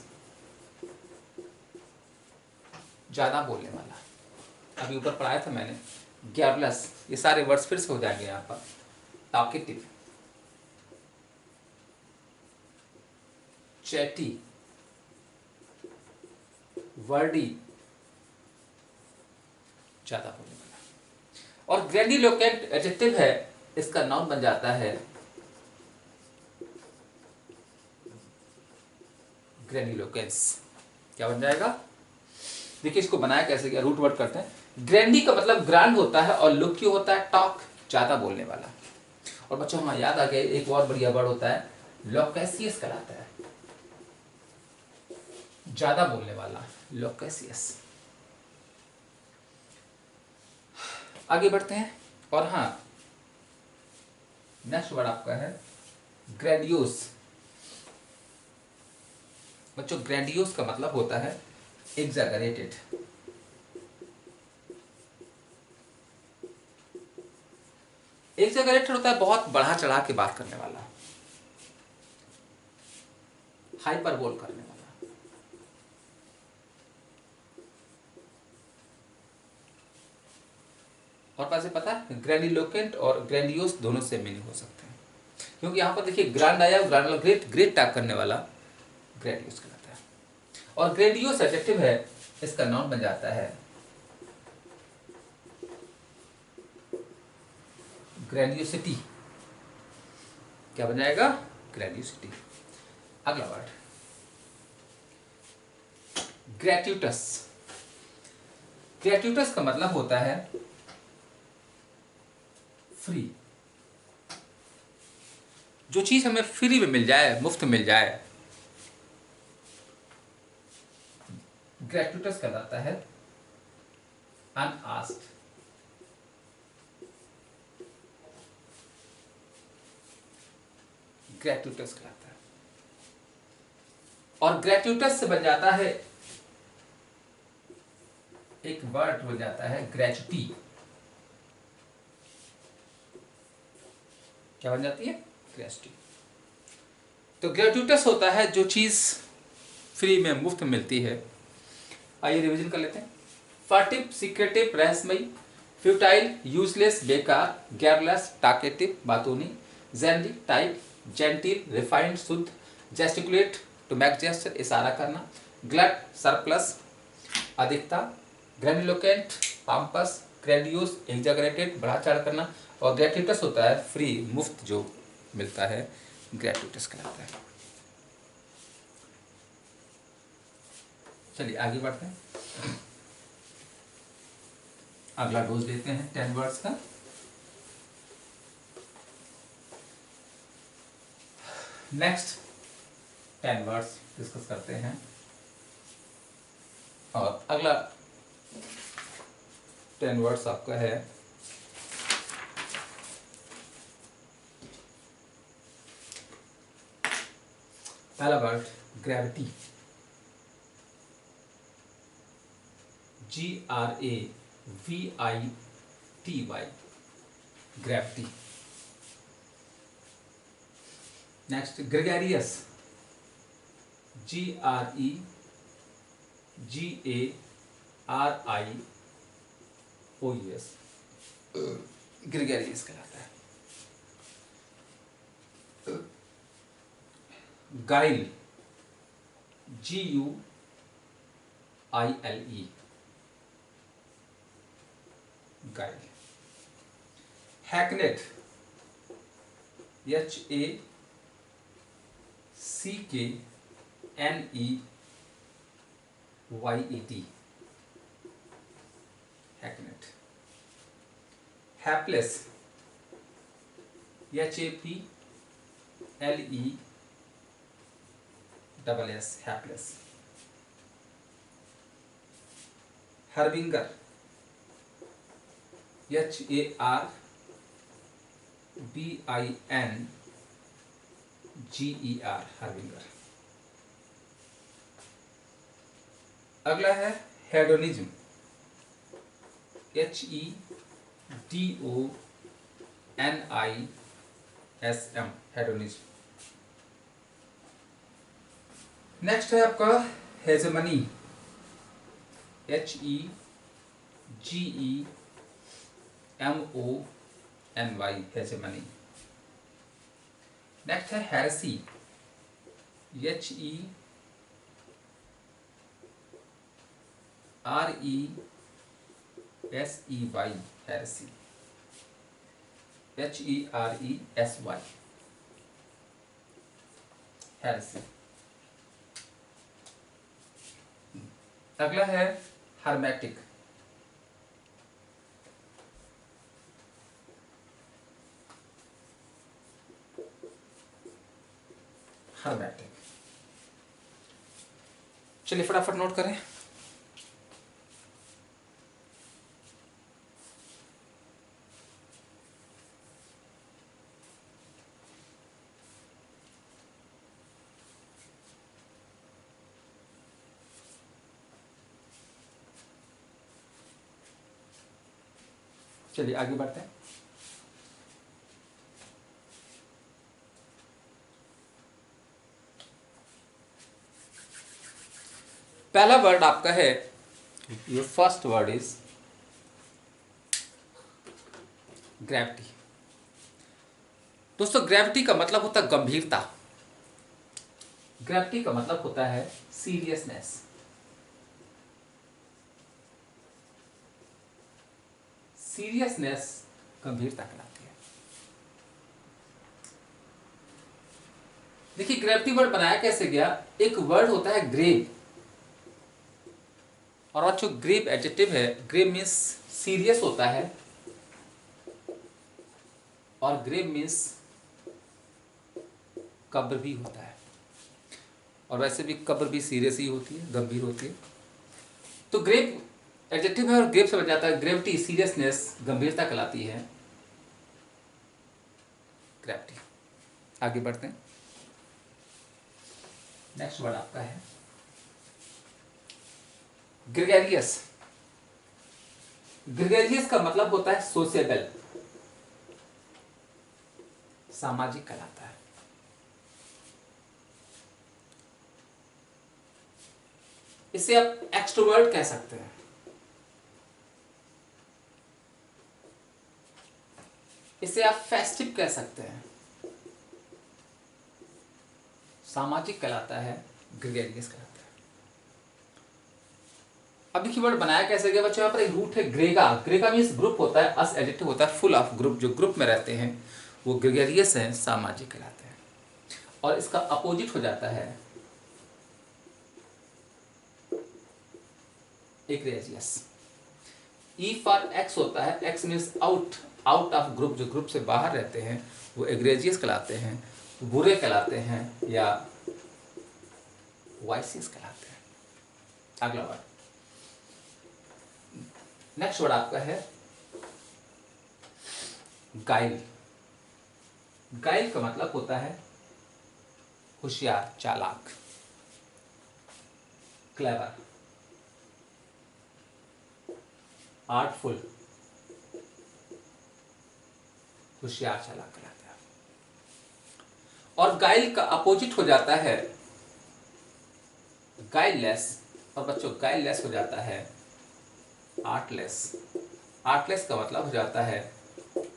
ज्यादा बोलने वाला। अभी ऊपर पढ़ाया था मैंने गैरलेस, ये सारे वर्ड्स फिर से हो जाएंगे यहाँ पर। टॉकेटिव, चैटी, वर्डी, ज्यादा बोलने वाला। और ग्रैंडिलोकेंट एडजेक्टिव है, इसका नाउन बन जाता है ग्रैंडिलोकेंस। क्या बन जाएगा? देखिए इसको बनाया कैसे गया, रूट वर्ड करते हैं। ग्रैंडी का मतलब ग्रांड होता है और लोक्यू होता है टॉक, ज्यादा बोलने वाला। और बच्चों हाँ याद आ गया, एक और बढ़िया वर्ड होता है लोकेसियस कहलाता है, ज्यादा बोलने वाला, लोकेसियस। आगे बढ़ते हैं। और हाँ नेक्स्ट वर्ड आपका है ग्रैंडियोस। बच्चों ग्रैंडियोस का मतलब होता है एग्जैगरेटेड। एग्जैगरेटेड होता है बहुत बढ़ा चढ़ा के बात करने वाला, हाइपरबोल करने वाला। और वैसे पता है ग्रैंडिलोकेंट और ग्रैंडियोस दोनों से मीनिंग हो सकते हैं, क्योंकि यहाँ पर देखिए ग्रांड आया, ग्रांड ग्रेट, ग्रेट टॉक करने वाला ग्रैंडियोस कहलाता है। और ग्रैंडियोस एडजेक्टिव है, इसका नाउन बन जाता है ग्रैंडियोसिटी। क्या बन जाएगा? ग्रेड्यूसिटी। अगला वर्ड ग्रेट्यूटस। ग्रेट्यूटस का मतलब होता है फ्री। जो चीज हमें फ्री में मिल जाए, मुफ्त मिल जाए, ग्रेट्यूटस कहलाता है। अनआस्क्ड, ग्रेट्यूटस कहलाता है। और ग्रेट्यूटस से बन जाता है एक वर्ड बन जाता है ग्रेचुटी। क्या बन जाती है? ग्रेचुटी। तो ग्रेट्यूटस होता है जो चीज फ्री में, मुफ्त मिलती है। आइए रिवीजन कर लेते हैं। फर्टिव, सीक्रेटिव, रहस्यमयी, फ्यूटाइल, यूजलेस, बेकार, गैरलेस, टाकेटिव, बातूनी, जेंडी, टाइप, जेंटिल, रिफाइंड, शुद्ध, जेस्टिकुलेट, टू मेक जेस्चर, इशारा करना, ग्लट, सरप्लस, अधिकता, ग्रेन्युलोकेंट, पाम्पस, ग्रेडियोस, एग्जागरेटेड, बढ़ा चढ़ा करना। और ग्रेट्यूटस होता है फ्री, मुफ्त जो मिलता है, ग्रेट्यूटस कहलाता है। चलिए आगे बढ़ते हैं। अगला डोज लेते हैं 10 वर्ड्स का। नेक्स्ट 10 वर्ड्स डिस्कस करते हैं। और अगला 10 वर्ड्स आपका है पहला word gravity. GRAVITY, gravity. Next gregarious. GREGARIOUS, gregarious कहलाता है। Guile, GUILE, guile. Hackneyed, HACKNEYET, hackneyed. Hapless, HAPLESS, hapless. Harbinger, HARBINGER, harbinger. अगला है हेडोनिज्म, HEDONISM, हेडोनिज्म। नेक्स्ट है आपका हेजेमनी, HEGEMONY, हेजेमनी। नेक्स्ट है heresy, HERESY, heresy. HERESY, heresy. अगला है hermetic, hermetic. चलिए फटाफट नोट करें। चलिए आगे बढ़ते हैं। पहला वर्ड आपका है, your first word is gravity. दोस्तों ग्रेविटी का मतलब होता है गंभीरता। ग्रेविटी का मतलब होता है सीरियसनेस। सीरियसनेस गंभीरता कहलाती है। देखिए ग्रेविटी वर्ड बनाया कैसे गया, एक वर्ड होता है ग्रेव, और जो ग्रेव एडजेक्टिव है, ग्रेव मीन्स सीरियस होता है, और ग्रेव मीन्स कब्र भी होता है, और वैसे भी कब्र भी सीरियस ही होती है, गंभीर होती है। तो ग्रेव एडजेक्टिव है और ग्रेव से बन जाता है, ग्रेविटी सीरियसनेस, गंभीरता कहलाती है ग्रेविटी। आगे बढ़ते हैं, नेक्स्ट वर्ड आपका है ग्रेगेरियस। ग्रेगेरियस का मतलब होता है सोशेबल, सामाजिक कहलाता है। इसे आप एक्सट्रोवर्ट कह सकते हैं, इसे आप फेस्टिव कह सकते हैं, सामाजिक कहलाता है, ग्रेगेरियस कहलाता है। अब देखिए वर्ड बनाया कैसे गया बच्चों, यहाँ पर एक रूट है ग्रेगा, ग्रेगा मीन्स ग्रुप होता है, अस एडजेक्टिव होता है, फुल ऑफ ग्रुप, जो ग्रुप में रहते हैं वो ग्रेगेरियस है, सामाजिक कहलाते हैं। और इसका अपोजिट हो जाता है एग्रेजियस। ई फॉर एक्स होता है, x means out, out of group, जो ग्रुप से बाहर रहते हैं वो एग्रेजियस कहलाते हैं, बुरे कहलाते हैं या वाइसियस कहलाते हैं। अगला वर्ड, नेक्स्ट वर्ड आपका है गाइल। गाइल का मतलब होता है होशियार, चालाक, क्लेवर, आर्टफुल, होशियार, चालाक कहलाता है। और गाइल का अपोजिट हो जाता है गाइललेस, और बच्चों गाइललेस हो जाता है आर्टलेस। आर्टलेस का मतलब हो जाता है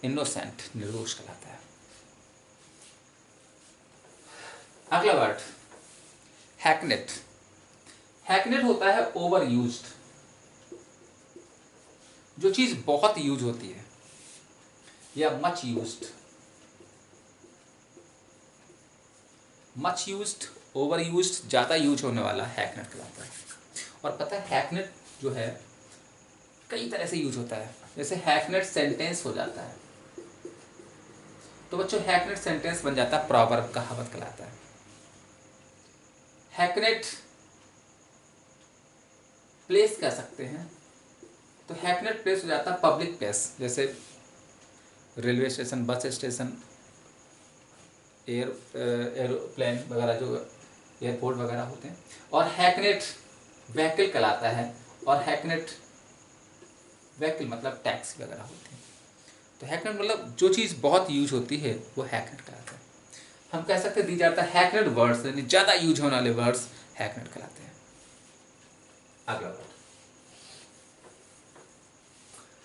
इनोसेंट, निर्दोष कहलाता है। अगला वर्ड हैकनेट। हैकनेट होता है ओवर यूज्ड, जो चीज बहुत यूज होती है, या much used. Much used, over used, ज्यादा यूज होने वाला हैकनेट कहलाता है। और पता है हैकनेट जो है कई तरह से यूज होता है, जैसे हैकनेट सेंटेंस हो जाता है, तो बच्चों हैकनेट सेंटेंस बन जाता है प्रॉवर्ब, कहावत कहलाता है। हैकनेट प्लेस कह सकते हैं, तो हैकनेट प्लेस हो जाता है पब्लिक प्लेस, जैसे railway station, bus station, aeroplane वगैरह, जो एयरपोर्ट वगैरह होते हैं। और हैकनेट व्हीकल कहलाता है, और हैकनेट व्हीकल मतलब टैक्सी वगैरह होते हैं। तो हैकनेट मतलब जो चीज़ बहुत यूज होती है वो हैकनेट कहलाता है। हम कह सकते हैं दी जाता है हैकनेट वर्ड्स, यानी ज़्यादा यूज होने वाले वर्ड्स हैकनेट कहलाते हैं। अगला वर्ड,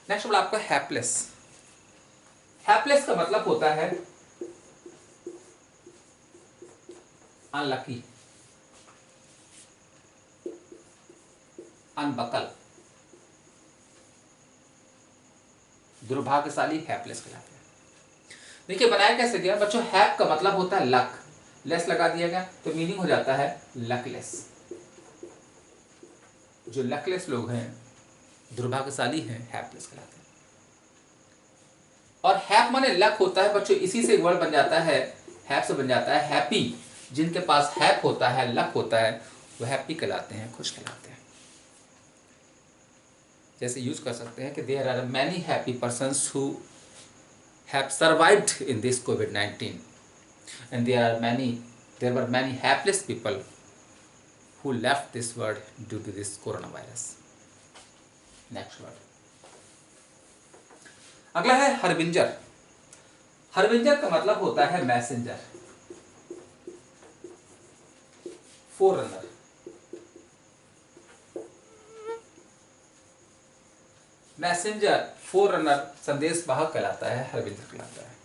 नेक्स्ट वर्ड आपका हैपलेस। हैपलेस का मतलब होता है अनलकी, अनबकल, दुर्भाग्यशाली, हैपलेस कहलाते हैं। देखिए बनाया कैसे गया बच्चों, हैप का मतलब होता है लक, लेस लगा दिया गया तो मीनिंग हो जाता है लकलेस। जो लकलेस लोग हैं, दुर्भाग्यशाली हैं, हैपलेस कहलाते हैं। और हैप माने लक होता है बच्चों, इसी से एक वर्ड बन जाता है, हैप से बन जाता है हैप्पी। जिनके पास हैप होता है, लक होता है, वो हैप्पी कहलाते हैं, खुश कहलाते हैं। जैसे यूज कर सकते हैं कि there are many happy persons who have survived in this COVID-19 and there were many hapless people who left this world due to this corona virus. Next word, अगला है हरबिंजर। हरबिंजर का मतलब होता है मैसेंजर, फोररनर। मैसेंजर, फोररनर, संदेश वाहक कहलाता है, हरबिंजर कहलाता है।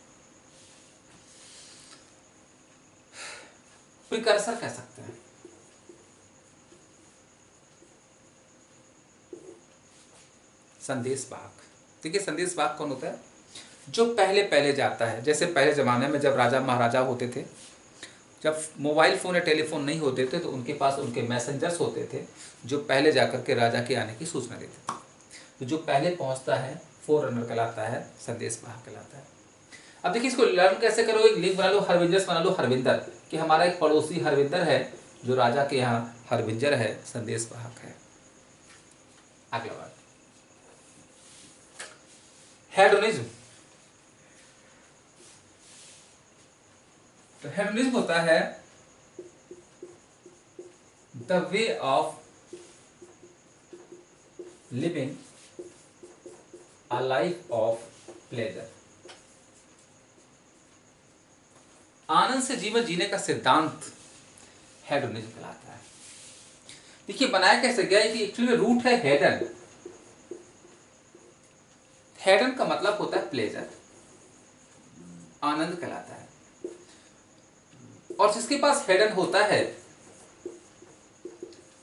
प्रिकर्सर कह सकते हैं। संदेश वाहक, देखिए संदेश वाहक कौन होता है, जो पहले पहले जाता है। जैसे पहले जमाने में जब राजा महाराजा होते थे जब मोबाइल फ़ोन या टेलीफोन नहीं होते थे तो उनके पास उनके मैसेंजर्स होते थे जो पहले जाकर के राजा के आने की सूचना देते थे। तो जो पहले पहुंचता है फोर रनर कहलाता है, संदेश वाहक कहलाता है। अब देखिए इसको लर्न कैसे करो, एक लिंक बना लो, हरविंजर्स बना लो, हरविंदर कि हमारा एक पड़ोसी हरविंदर है जो राजा के यहाँ हरविंजर है, संदेश वाहक है। अगला बात, हेडोनिज्म। तो हेडोनिज्म होता है the way of living a life of pleasure. आनंद से जीवन जीने का सिद्धांत हेडोनिज्म कहलाता है। देखिए बनाया कैसे गया है कि एक्चुअली में रूट है हेडन। हेडन का मतलब होता है प्लेजर, आनंद कहलाता है। और जिसके पास हेडन होता है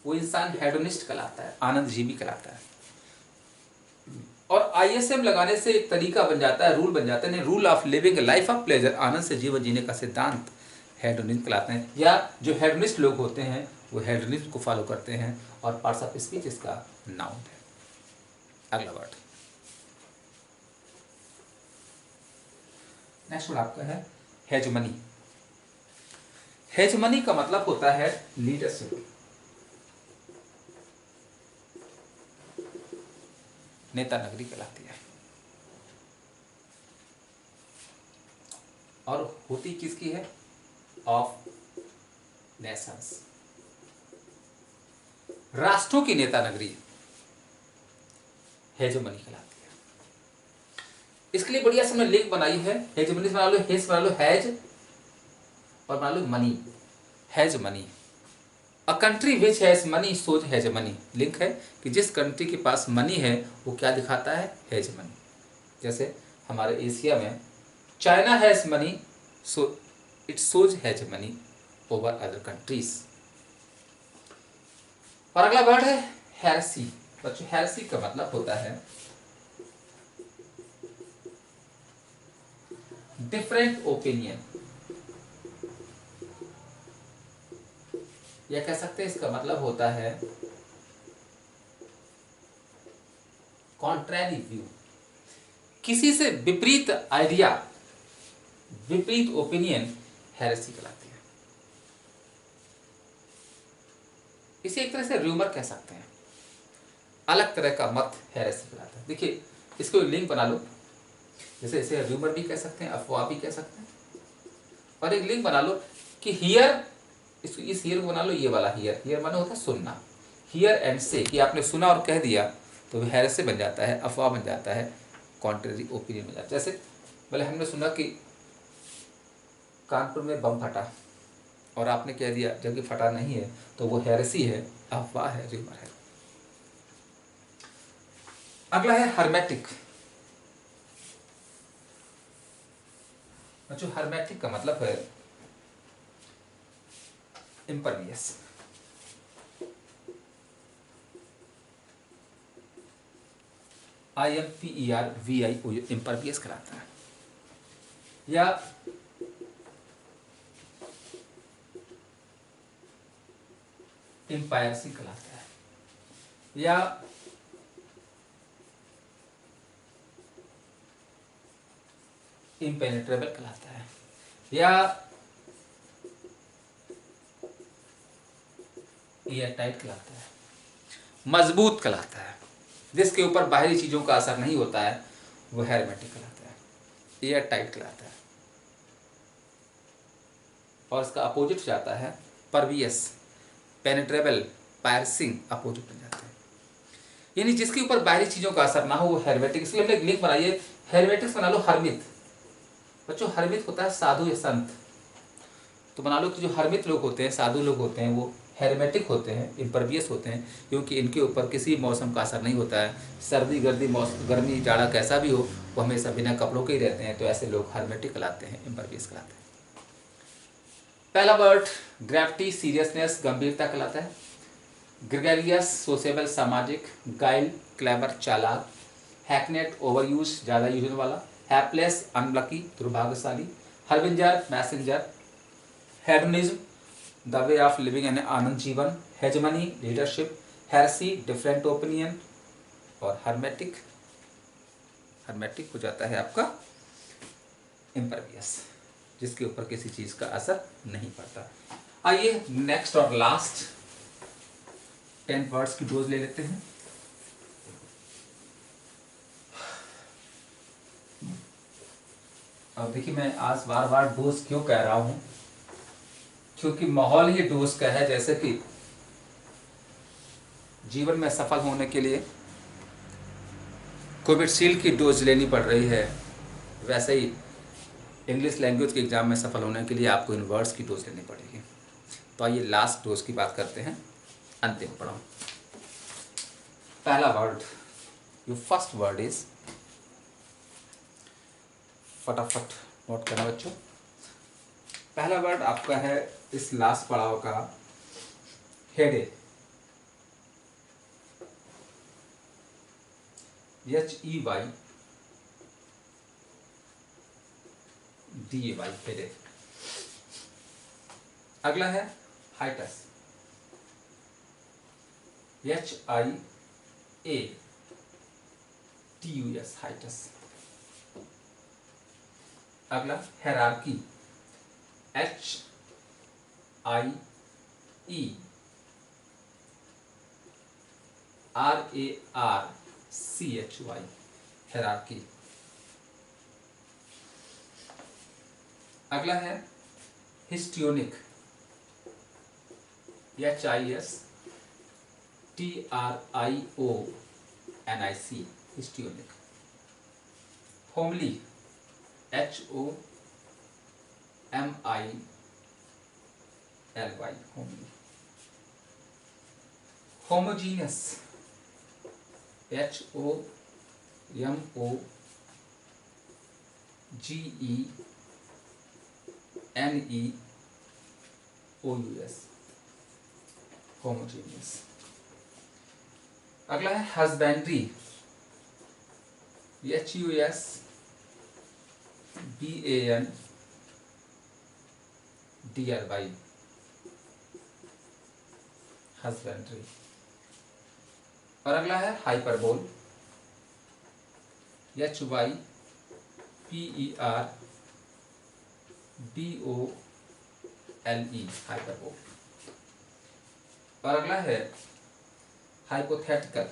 वो इंसान हेडोनिस्ट कहलाता है, आनंद जीवी कहलाता है। और आईएसएम लगाने से एक तरीका बन जाता है, रूल बन जाता है, rule of living life of pleasure, आनंद से जीवन जीने का सिद्धांत हेडोनिज्म कहलाते हैं। या जो हेडोनिस्ट लोग होते हैं वो हेडोनिज्म को फॉलो करते हैं और पार्ट्स ऑफ स्पीच इसका नाउन है। अगला वर्ड, नेक्स्ट वर्ड आपका है हेजमनी। हेजमनी का मतलब होता है लीडरशिप, नेता नगरी कहलाती है। और होती किसकी है? ऑफ नेशंस, राष्ट्रों की नेता नगरी हेजमनी कहलाती है। इसके लिए बढ़िया से हमने लिंक बनाई है, हेजमनी बना लो, हेज बना लो, हैज और बना लो money, has money. A country which has money so's has money. Link है कि जिस कंट्री के पास मनी है वो क्या दिखाता है? Has money. जैसे हमारे एशिया में China has money so it shows has money over other countries. और अगला वर्ड है हेरेसी। बच्चों हेरेसी का मतलब होता है डिफरेंट ओपिनियन, या कह सकते हैं इसका मतलब होता है कॉन्ट्रैरी व्यू, किसी से विपरीत आइडिया, विपरीत ओपिनियन हेरेसी कहलाती है। इसे एक तरह से र्यूमर कह सकते हैं, अलग तरह का मत हेरेसी कहलाता है। देखिए इसको लिंक बना लो, जैसे इसे र्यूमर भी कह सकते हैं, अफवाह भी कह सकते हैं। और एक लिंक बना लो कि हियर, इस हियर को बना लो, ये वाला हियर, हियर माने होता है सुनना, हियर एंड से कि आपने सुना और कह दिया तो हेरेसी बन जाता है, अफवाह बन जाता है, कॉन्ट्रेरी ओपिनियन बन जाता है। जैसे भले हमने सुना कि कानपुर में बम फटा और आपने कह दिया जबकि फटा नहीं है, तो वो हेरेसी है, अफवाह है, र्यूमर है। अगला है हर्मेटिक। बच्चों हर्मेटिक का मतलब है इम्परवियस। IMPERVIOUS इम्परवियस कराता है। या इम्पायरसी कहलाता है, या इम्पेनेट्रेबल कहलाता है, या एयर टाइट कहलाता है, मजबूत कहलाता है। जिसके ऊपर बाहरी चीजों का असर नहीं होता है वो हेरमेटिक कहलाता है, एयर टाइट कहलाता है। और इसका अपोजिट जाता है परवियस, पेनिट्रेबल, पायर्सिंग अपोजिट बन जाते हैं। यानी जिसके ऊपर बाहरी चीजों का असर ना हो वो हेरमेटिक। इसलिए हमने एक लिंक बनाइए, हेरमेटिक्स बना लो हरमित। बच्चों हरमित होता है साधु या संत, तो बना लो कि जो हरमित लोग होते हैं, साधु लोग होते हैं, वो हेरमेटिक होते हैं, इम्परवियस होते हैं, क्योंकि इनके ऊपर किसी मौसम का असर नहीं होता है। सर्दी गर्दी मौसम, गर्मी जाड़ा कैसा भी हो वो हमेशा बिना कपड़ों के ही रहते हैं, तो ऐसे लोग हरमेटिक कहलाते हैं, इम्परवियस कहलाते हैं। पहला वर्ड ग्रेविटी, सीरियसनेस, गंभीरता कहलाता है। ग्रेगरियस, सोशेबल, सामाजिक। गाइल, क्लेवर, चालाक। हैकनेट, ओवरयूज, ज़्यादा यूज होने वाला। हैपलेस, अनलकी, दुर्भाग्यशाली। Harbinger, messenger. Hedonism, the way of living and आनंद जीवन, hegemony, leadership, heresy, different opinion, और हर्मेटिक, हर्मेटिक हो जाता है आपका इम्परवियस, जिसके ऊपर किसी चीज का असर नहीं पड़ता। आइए नेक्स्ट और लास्ट 10 वर्ड्स की डोज ले लेते हैं। अब देखिए, मैं आज बार बार डोज क्यों कह रहा हूं, क्योंकि माहौल ही डोज का है। जैसे कि जीवन में सफल होने के लिए कोविडशील्ड की डोज लेनी पड़ रही है, वैसे ही इंग्लिश लैंग्वेज के एग्जाम में सफल होने के लिए आपको इन वर्ड्स की डोज लेनी पड़ेगी। तो आइए लास्ट डोज की बात करते हैं, अंतिम पड़ाव। पहला word, your first word is, फटाफट नोट करना बच्चों। पहला वर्ड आपका है इस लास्ट पड़ाव का हेडेक, HEYDAY, हेडेक। अगला है हाइटस, HIATUS, हाइटस। अगला हेरार्की, HIERARCHY, हेरार्की। अगला है histrionic, HISTRIONIC, histrionic. Homely, HOMILY, homely. Homogeneous, HOMOGENEOUS, homogeneous. अगला है हस्बैंड्री, HUSBANDRY, हस्बैंड्री। और अगला है हाइपरबोल, HYPERBOLE, हाइपरबोल। और अगला है हाइपोथेटिकल,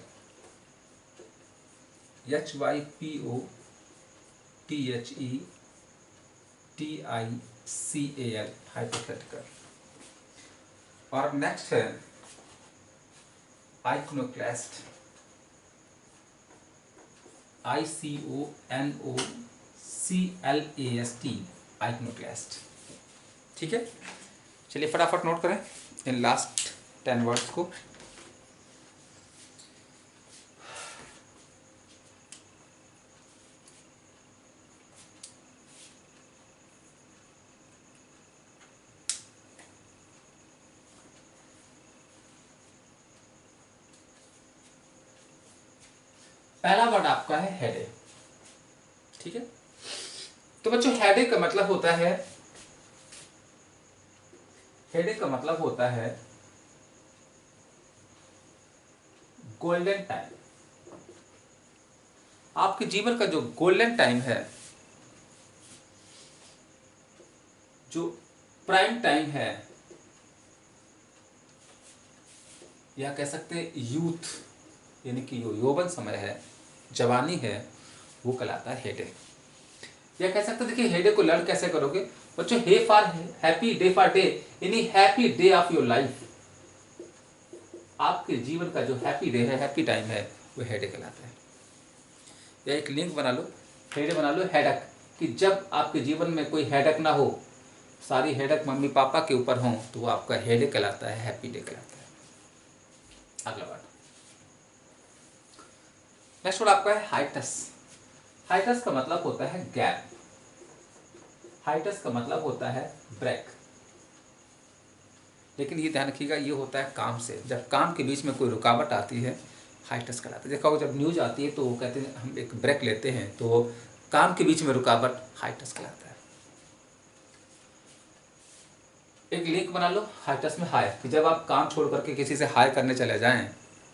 HYPOTHETICAL, हाइपोथेटिकल। और नेक्स्ट है आइकोनोक्लास्ट, ICONOCLAST, आइकोनोक्लास्ट। ठीक है, चलिए फटाफट नोट करें इन लास्ट 10 वर्ड्स को। पहला वर्ड आपका है हेडेक। ठीक है, तो बच्चों हेडेक का मतलब होता है, हेडेक का मतलब होता है गोल्डन टाइम। आपके जीवन का जो गोल्डन टाइम है, जो प्राइम टाइम है, या कह सकते हैं यूथ, यानी कि जो यौवन समय है, जवानी है, वो कहलाता है हेडेक। या कह सकते हैं, देखिए हेडेक को लर्न कैसे करोगे बच्चों, he for happy, day for day, यानी happy day of your life. आपके जीवन का जो हैप्पी डे है, हैप्पी टाइम है, वो हेडेक कहलाता है। या एक लिंक बना लो, हेडेक बना लो, हेडेक, कि जब आपके जीवन में कोई हेडेक ना हो, सारी हेडेक मम्मी पापा के ऊपर हो, तो वो आपका हेडेक कहलाता है, हैप्पी डे कहलाता है। अगला वर्ड, नेक्स्ट वर्ड आपका है हाइटस। हाइटस का मतलब होता है गैप, हाइटस का मतलब होता है ब्रेक। लेकिन ये ध्यान रखिएगा, ये होता है काम से, जब काम के बीच में कोई रुकावट आती है, हाइटस कहलाता है। देखा होगा जब न्यूज आती है तो वो कहते हैं हम एक ब्रेक लेते हैं, तो काम के बीच में रुकावट हाइटस कहलाता है। एक लिंक बना लो हाइटस में हाई, कि जब आप काम छोड़ करके किसी से हाई करने चले जाएं,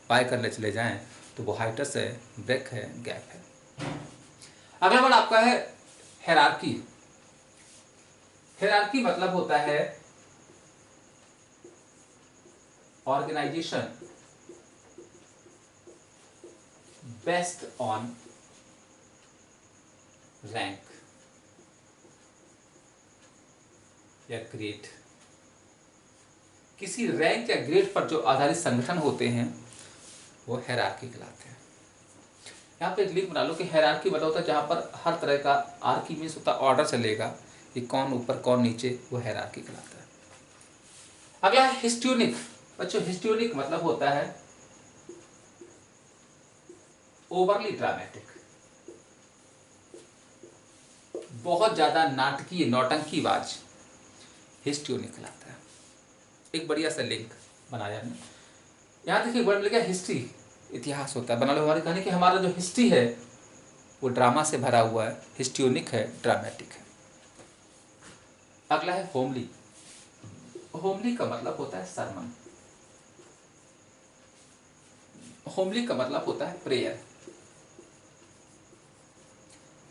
बाय करने चले जाएं, तो वो हाइटस है, ब्रेक है, गैप है। अगला वर्ड आपका है हायरार्की। हायरार्की मतलब होता है ऑर्गेनाइजेशन बेस्ड ऑन रैंक या ग्रेड। किसी रैंक या ग्रेड पर जो आधारित संगठन होते हैं वो हायरार्की कहलाते हैं। यहाँ पे एक लिंक बना लो कि हायरार्की मतलब होता है जहाँ पर हर तरह का आर्की मीन्स होता है ऑर्डर चलेगा, कि कौन ऊपर कौन नीचे, वो हायरार्की कहलाता है। अगला है हिस्ट्योनिक। बच्चों हिस्ट्योनिक मतलब होता है ओवरली ड्रामेटिक, बहुत ज्यादा नाटकीय नौटंकीबाज, हिस्ट्योनिक कहलाता है। एक बढ़िया सा लिंक बनाया है। यहाँ देखिए वर्ड मिल गया हिस्ट्री, इतिहास होता है। बना लो हमारे कहने कि हमारा जो हिस्ट्री है वो ड्रामा से भरा हुआ है, हिस्ट्योनिक है, ड्रामेटिक है। अगला है होमली। होमली का मतलब होता है सरमन। होमली का मतलब होता है प्रेयर,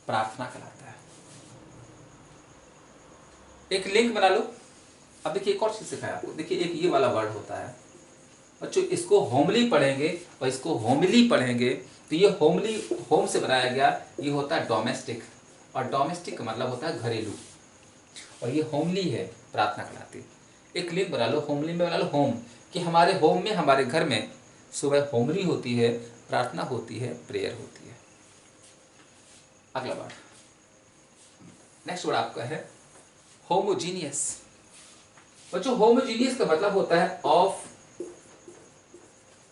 प्रार्थना कहलाता है। एक लिंक बना लो। अब देखिए एक और चीज सिखाया आपको, देखिए एक ये वाला वर्ड होता है बच्चों, इसको होमली पढ़ेंगे और इसको होमली पढ़ेंगे, तो ये होमली होम से बनाया गया, ये होता है डोमेस्टिक, और डोमेस्टिक का मतलब होता है घरेलू, और ये होमली है, प्रार्थना कहलाती है। एक लिंक बना लो, होमली में बना लो होम, कि हमारे होम में, हमारे घर में सुबह होमली होती है, प्रार्थना होती है, प्रेयर होती है। अगला वर्ड, नेक्स्ट वर्ड आपका है होमोजीनियस। बच्चों होमोजीनियस का मतलब होता है ऑफ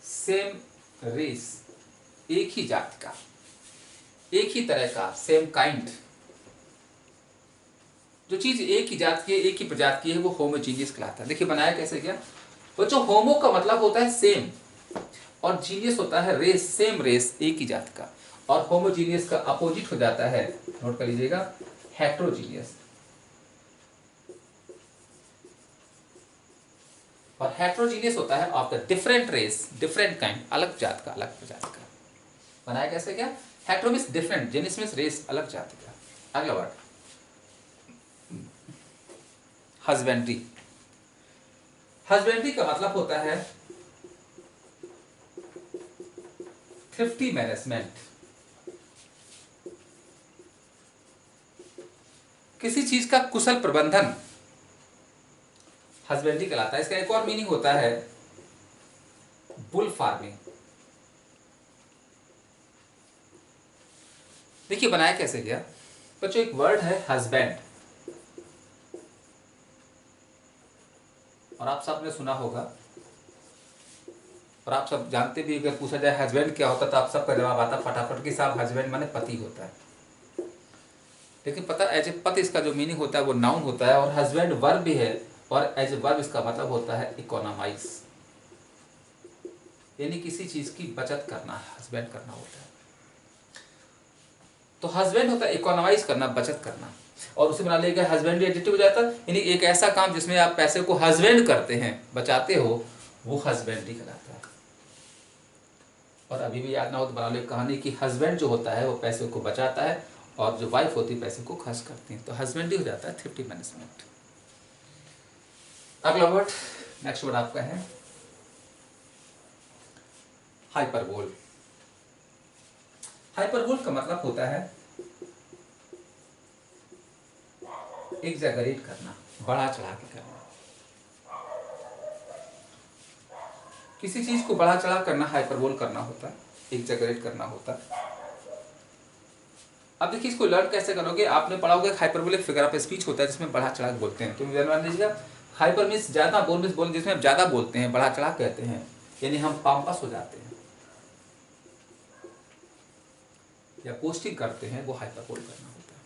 सेम रेस, एक ही जाति का, एक ही तरह का, सेम काइंड। जो चीज एक ही जात की है, एक ही प्रजाति की है, वो होमोजीनियस कहलाता है। देखिए बनाया कैसे गया बच्चों, होमो का मतलब होता है सेम, और जीनियस होता है रेस, सेम रेस, एक ही जात का। और होमोजीनियस का अपोजिट हो जाता है, नोट कर लीजिएगा, हेट्रोजीनियस। और हेट्रोजीनियस होता है of the different race, different kind, अलग जात का, अलग प्रजाति का। बनाया कैसे क्या, hetero means different, genus means race, अलग जाति का। अगला वर्ड हस्बेंड्री। हस्बेंड्री का मतलब होता है थ्रिफ्टी मैनेजमेंट, किसी चीज का कुशल प्रबंधन हस्बेंड्री कहलाता है। इसका एक और मीनिंग होता है बुल फार्मिंग। देखिए बनाया कैसे गया बच्चों, एक वर्ड है हस्बैंड, और आप सबने सुना होगा, और आप सब जानते भी, अगर पूछा जाए हस्बैंड क्या होता है तो आप सबका जवाब आता फटाफट कि साहब हस्बैंड माने पति होता है। लेकिन पता एज ए पति इसका जो मीनिंग होता है वो नाउन होता है, और हस्बैंड वर्ब भी है, और एज ए वर्ब इसका मतलब होता है इकोनॉमाइज, यानी किसी चीज की बचत करना, हस्बैंड करना होता है। तो हस्बैंड होता है इकोनॉमाइज करना, बचत करना, और उसे बना लेगा हस्बैंड एडिटिव हो जाता है, यानी एक ऐसा काम जिसमें आप पैसे को हस्बैंड करते हैं, बचाते हो, वो हस्बैंड्री कहलाता है। और अभी भी याद ना हो तो बना लो कहानी की, हस्बैंड जो होता है वो पैसे को बचाता है, और जो वाइफ होती है पैसे को खर्च करती है, तो हस्बैंड ही हो जाता है थ्रिफ्टी मैनेजमेंट। अगला वर्ड, नेक्स्ट वर्ड आपका है हाइपरबोल। हाइपरबोल का मतलब होता है एग्जैगरेट करना, बढ़ा चढ़ा के करना, किसी चीज को बढ़ा चढ़ा करना हाइपरबोल करना होता है, एग्जैगरेट करना होता है। अब देखिए इसको लर्न कैसे करोगे, आपने पढ़ा होगा हाइपरबोलिक फिगर ऑफ स्पीच होता है जिसमें बढ़ा चढ़ा बोलते हैं, तो ध्यान दीजिएगा, हाइपर मीन्स ज्यादा, बोल मीन्स बोल जिसमें ज्यादा बोलते हैं, बढ़ा चढ़ा कहते हैं, यानी हम पाम्पस हो जाते हैं या पोस्टिंग करते हैं, वो हाइपरबोल करना होता है।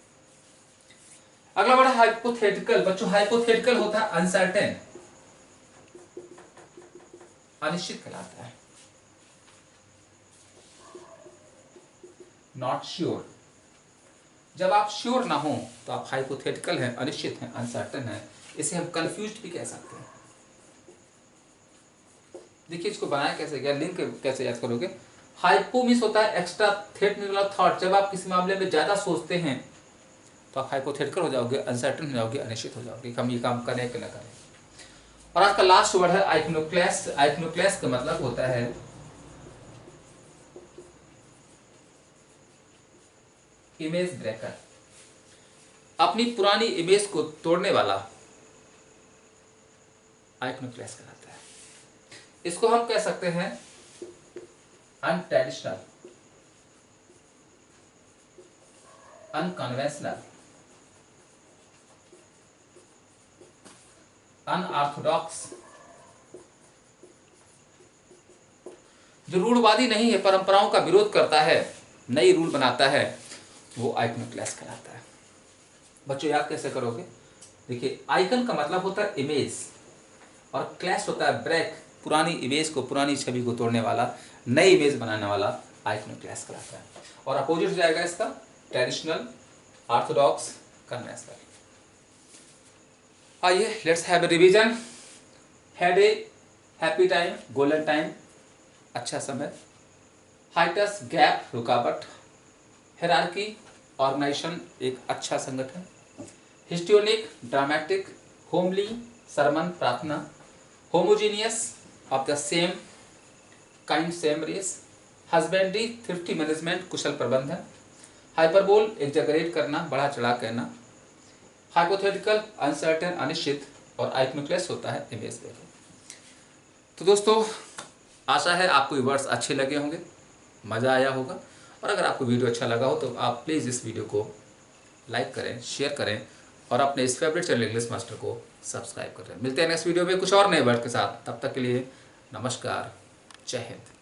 अगला वर्ड हाइपोथेटिकल। बच्चों हाइपोथेटिकल होता है अनसर्टेन, अनिश्चित कहलाता है, नॉट श्योर। जब आप श्योर ना हो तो आप हाइपोथेटिकल हैं, अनिश्चित हैं, अनसर्टेन हैं, इसे हम कंफ्यूज्ड भी कह सकते हैं। देखिए इसको बनाया कैसे गया, लिंक कैसे याद करोगे। हाइपो मीन्स होता है एक्स्ट्रा थेट थॉट। जब आप किसी मामले में ज्यादा सोचते हैं तो आप हाइपोथेटिकल हो जाओगे, अनसर्टेन हो जाओगे, अनिश्चित हो जाओगे कि हम ये काम करें कि ना करें। और आज का लास्ट वर्ड है आइकनोक्लेस्ट। आइकनोक्लेस्ट का मतलब होता है इमेज ब्रेकर, अपनी पुरानी इमेज को तोड़ने वाला आइकनोक्लेस्ट कहलाता है। इसको हम कह सकते हैं अनट्रेडिशनल, अनकन्वेंशनल, अनऑर्थोडॉक्स। जो रूढ़वादी नहीं है, परंपराओं का विरोध करता है, नई रूल बनाता है, वो आइकनोक्लेस्ट कहलाता है। बच्चों याद कैसे करोगे? देखिए आइकन का मतलब होता है इमेज और क्लैश होता है ब्रेक, पुरानी इमेज को, पुरानी छवि को तोड़ने वाला, नई इमेज बनाने वाला आइकनोक्लेस्ट कहलाता है। और अपोजिट हो जाएगा इसका ट्रेडिशनल, ऑर्थोडॉक्स, कन्वेंशनल। आइए let's have a revision. Had a happy time, golden time, अच्छा समय। हाइटस गैप, रुकावट। हिरार्की, ऑर्गेनाइजेशन, एक अच्छा संगठन। Histrionic, dramatic. होमली, सरमन, प्रार्थना। Homogeneous, of the same kind, same race. Husbandry, thrifty management, कुशल प्रबंधन। हाइपरबोल, एग्जैगरेट करना, बढ़ा चढ़ा कहना। हाइपोथेटिकल, अनसर्टेन, अनिश्चित। और आइकनोक्लेस्ट होता है इमेज ब्रेकर। तो दोस्तों आशा है आपको ये वर्ड्स अच्छे लगे होंगे, मज़ा आया होगा। और अगर आपको वीडियो अच्छा लगा हो तो आप प्लीज़ इस वीडियो को लाइक करें, शेयर करें और अपने इस फेवरेट चैनल इंग्लिश मास्टर को सब्सक्राइब करें। मिलते हैं नेक्स्ट वीडियो में कुछ और नए वर्ड के साथ। तब तक के लिए नमस्कार, जय हिंद।